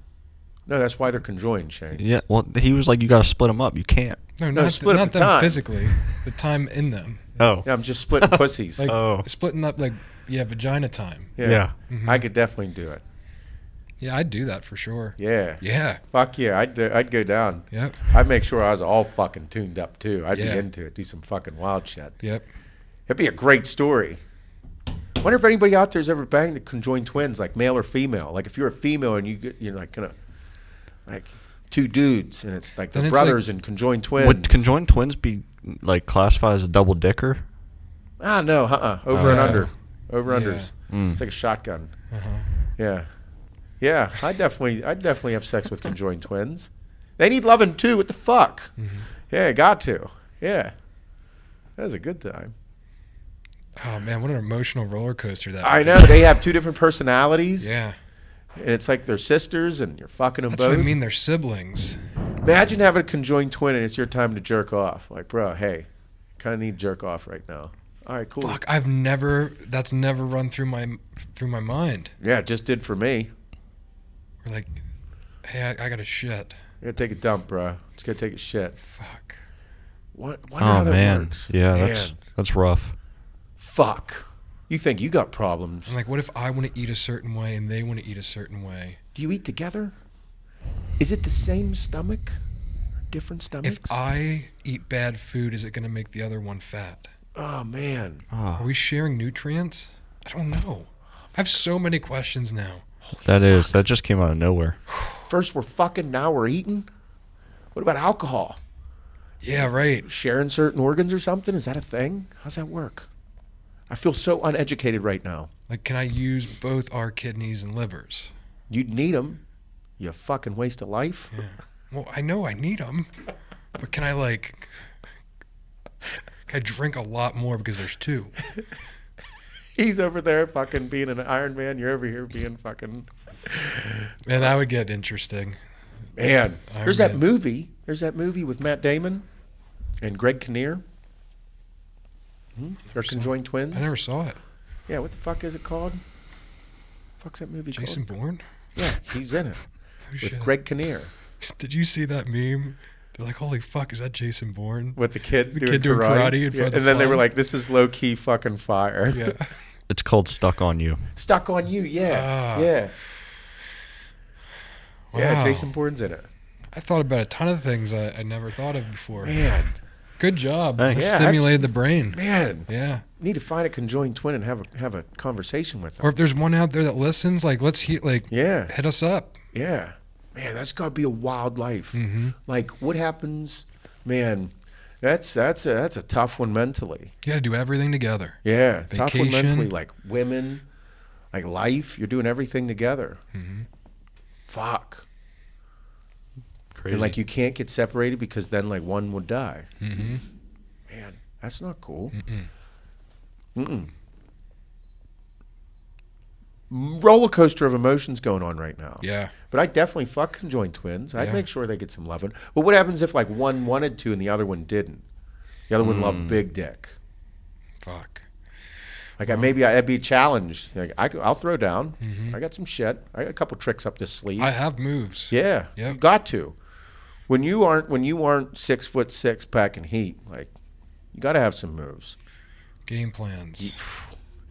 No, that's why they're conjoined, Shane. Yeah. Well, he was like, you got to split them up. You can't. No, No, not, split up not the them time. physically. The time in them. Oh. Yeah, I'm just splitting pussies. Like Oh. splitting up like vagina time. Yeah. I could definitely do it. Yeah, I'd do that for sure. Yeah. Yeah. Fuck yeah, I'd go down. Yep. I'd make sure I was all fucking tuned up too. I'd Yeah. be into it. Do some fucking wild shit. Yep. It'd be a great story. Wonder if anybody out there's ever banged the conjoined twins, like male or female. Like if you're a female and you're like kind of like 2 dudes and it's like Then they're it's brothers and conjoined twins. Would conjoined twins be like classified as a double dicker? Ah no, over and Yeah. under, over Yeah. unders. It's like a shotgun. Uh-huh. Yeah, yeah. I'd definitely have sex with conjoined twins. They need loving too. What the fuck? Yeah, got to. Yeah, that was a good time. Oh man, what an emotional roller coaster that. I would know they have 2 different personalities. be. Yeah. And it's like they're sisters, and you're fucking them That's both. what I mean. They're siblings. Imagine having a conjoined twin, and it's your time to jerk off. Like, bro, hey, kind of need jerk off right now. All right, cool. Fuck, that's never run through my mind. Yeah, it just did for me. We're like, hey, I got a shit. I gotta take a dump, bro. Just gotta take a shit. Fuck. Wonder Oh how that man. works. Yeah, Man, that's rough. fuck. You think you got problems? I'm like, what if I want to eat a certain way and they want to eat a certain way? Do you eat together? Is it the same stomach? Or different stomachs? If I eat bad food, is it going to make the other one fat? Oh man. Are we sharing nutrients? I don't know. I have so many questions now. That just came out of nowhere. First we're fucking, now we're eating. What about alcohol? Yeah, right. Sharing certain organs or something? Is that a thing? How's that work? I feel so uneducated right now. Like, can I use both our kidneys and livers? You'd need them. You fucking waste of life. Yeah. Well, I know I need them, but can I drink a lot more because there's 2? He's over there fucking being an Iron Man. You're over here being fucking... Man, that would get interesting. Man, Iron there's that Man. movie. There's that movie with Matt Damon and Greg Kinnear. They're conjoined twins. I never saw it. Yeah, what the fuck is it called? Fuck's that movie Jason called? Bourne? Yeah, he's in it Oh, with shit. Greg Kinnear. Did you see that meme? They're like, holy fuck, is that Jason Bourne? With the kid, The kid doing karate in front of the and then they were flag? like, "This is low key fucking fire." Yeah. It's called Stuck on You. Stuck on You. Yeah, Ah. yeah, yeah. Wow. Jason Bourne's in it. I thought about a ton of things I never thought of before. Man, Good job. Thanks. It Yeah, stimulated the brain. man. Yeah. Need to find a conjoined twin and have a conversation with them. Or if there's one out there that listens, let's hit Yeah, us up. yeah. Man, that's gotta be a wild life. Mm-hmm. Like, what happens? Man, that's a tough one mentally. You got to do everything together. Yeah, tough one Vacation. mentally. Like women, like life. You're doing everything together. Mm-hmm. Fuck. Crazy. And like you can't get separated because then like one would die. Mm-hmm. That's not cool. Roller coaster of emotions going on right now. Yeah. But I definitely fuck conjoined twins. I'd make sure they get some loving. But what happens if like one wanted to and the other one didn't? The other one loved big dick. Fuck. Like maybe I'd be challenged. Like I'll throw down. I got some shit. I got a couple tricks up this sleeve. I have moves. Yeah. Yep. You got to. When you aren't 6'6" packing heat, like you got to have some moves. Game plans.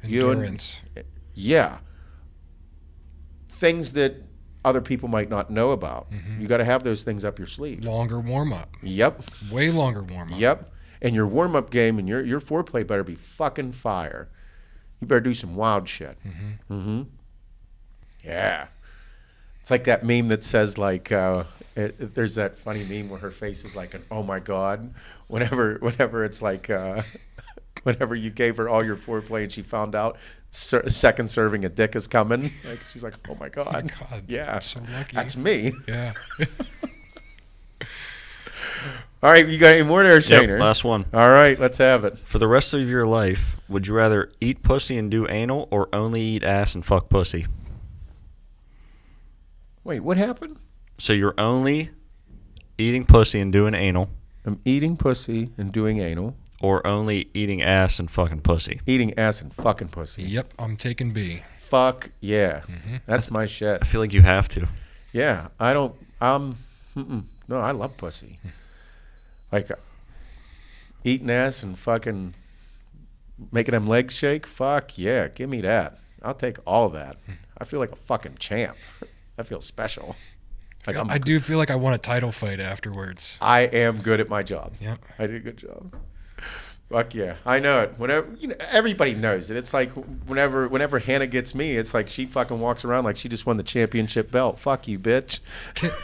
You- Endurance. Yeah. Things that other people might not know about. You got to have those things up your sleeve. Longer warm up. Yep. Way longer warm up. Yep. And your warm up game and your foreplay better be fucking fire. You better do some wild shit. Yeah. It's like that meme that says like there's that funny meme where her face is like an oh my god whenever it's like whenever you gave her all your foreplay and she found out second serving a dick is coming, like she's like oh my god, yeah, I'm so lucky. That's me. Yeah. All right, you got any more there, Shaner? Yep, last one. All right, let's have it. For the rest of your life, would you rather eat pussy and do anal or only eat ass and fuck pussy? Wait, what happened? So you're only eating pussy and doing anal, I'm eating pussy and doing anal. or only eating ass and fucking pussy? Eating ass and fucking pussy. Yep, I'm taking B. Fuck yeah. That's my shit. I feel like you have to. Yeah, I don't. No, I love pussy. Like eating ass and fucking making them legs shake. Fuck yeah, give me that. I'll take all that. I feel like a fucking champ. I feel special. Like I do feel like I won a title fight afterwards. I am good at my job. Yep. I did a good job. Fuck yeah, I know it. Whenever everybody knows it. It's like whenever Hannah gets me, it's like she fucking walks around like she just won the championship belt. Fuck you, bitch.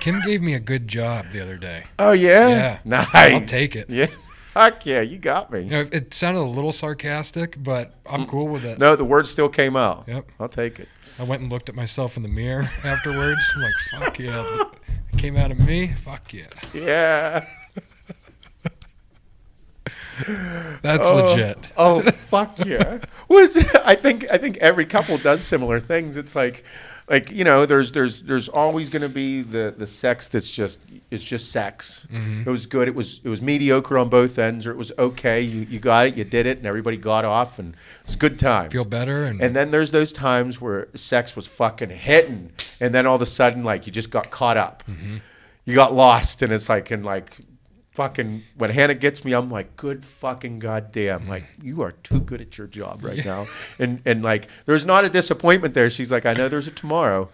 Kim gave me a good job the other day. Oh yeah, Yeah. nice. I'll take it. Yeah, fuck yeah, you got me. You know, it sounded a little sarcastic, but I'm cool with it. No, the word still came out. Yep. I'll take it. I went and looked at myself in the mirror afterwards. I'm like, fuck yeah. It came out of me. Fuck yeah. Yeah. That's legit. Oh fuck yeah. I think every couple does similar things. It's like there's always going to be the sex that's just sex. It was good. It was mediocre on both ends, or it was okay. You got it. You did it, and everybody got off, and it was good times. Feel better. And then there's those times where sex was fucking hitting, and then all of a sudden, like you just got caught up. You got lost, and it's like fucking when Hannah gets me, I'm like, good fucking goddamn, like you are too good at your job right now, and like there's not a disappointment there. She's like, I know there's a tomorrow,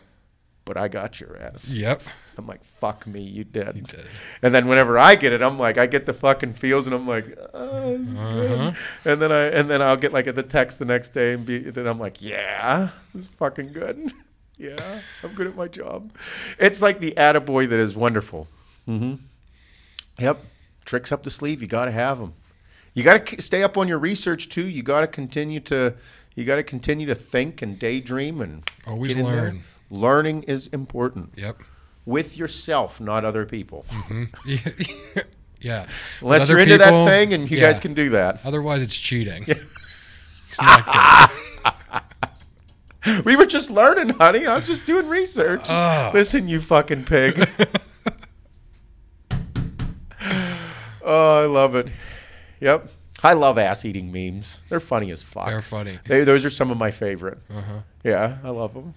but I got your ass. Yep. I'm like, fuck me, you did. You did. And then whenever I get it, I'm like, I get the fucking feels, and I'm like, oh, this is good. And then I'll get like the text the next day, and then I'm like, yeah, this is fucking good. Yeah, I'm good at my job. It's like the attaboy that is wonderful. Yep. Tricks up the sleeve. You got to have them. You got to stay up on your research too. You got to continue to think and daydream and Always get in there. learn. Learning is important. Yep. With yourself, not other people. Yeah. Unless With you're other into that people, thing and you guys can do that. Otherwise, it's cheating. It's not good. We were just learning, honey. I was just doing research. Oh. Listen, you fucking pig. Oh, I love it. Yep. I love ass-eating memes. They're funny as fuck. They're funny. Those are some of my favorite. Yeah, I love them.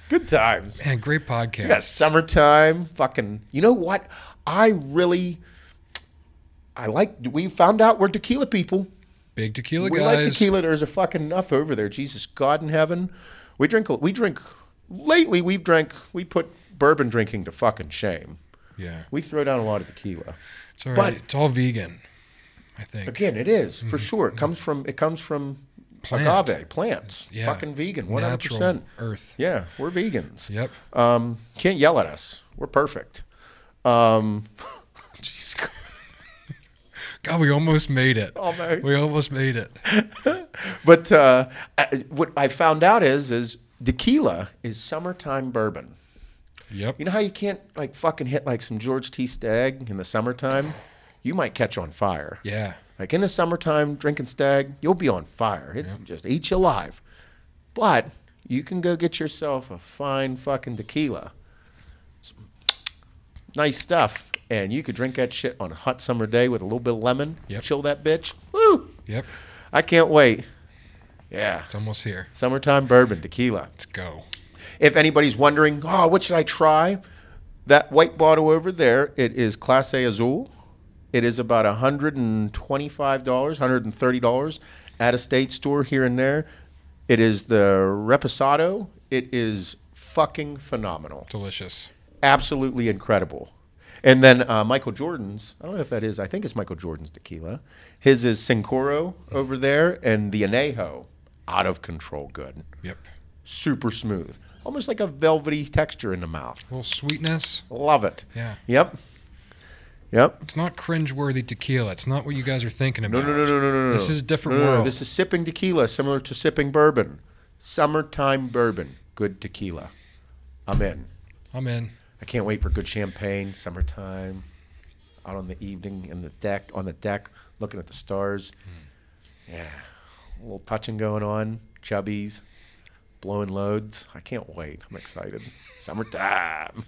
Good times. Man, great podcast. Yeah, summertime. Fucking, you know what? We found out we're tequila people. Big tequila We guys. like tequila. There's a fucking enough over there. Jesus, God in heaven. We drink, lately we put bourbon drinking to fucking shame. Yeah. We throw down a lot of tequila. It's all But- right. It's all vegan, I think. Again, it is for sure. It comes from Plant. agave plants. Yeah. Fucking vegan, 100%. Natural earth. Yeah, we're vegans. Yep. Can't yell at us. We're perfect. Jeez. God, we almost made it. Almost. We almost made it. But what I found out is tequila is summertime bourbon. Yep. You know how you can't like fucking hit like some George T. Stagg in the summertime? you might catch on fire. Yeah. Like in the summertime, drinking Stag, you'll be on fire. It just eats you alive. But you can go get yourself a fine fucking tequila. Nice stuff. And you could drink that shit on a hot summer day with a little bit of lemon. Yep. Chill that bitch. Woo! Yep. I can't wait. Yeah. It's almost here. Summertime bourbon, tequila. Let's go. If anybody's wondering, what should I try? That white bottle over there, it is Clase Azul. It is about $125, $130 at a state store here and there. It is the Reposado. It is fucking phenomenal. Delicious. Absolutely incredible. And then Michael Jordan's, I don't know if that is, I think it's Michael Jordan's tequila. His is Sincoro over there, and the Anejo, out of control good. Yep. Super smooth. Almost like a velvety texture in the mouth. A little sweetness. Love it. Yeah. Yep. Yep. It's not cringe-worthy tequila. It's not what you guys are thinking about. No. This is a different world. This is sipping tequila, similar to sipping bourbon. Summertime bourbon. Good tequila. I'm in. I'm in. I can't wait for good champagne, summertime, out on the evening on the deck, looking at the stars. Yeah. A little touching going on. Chubbies. Blowing loads. I can't wait. I'm excited. Summertime.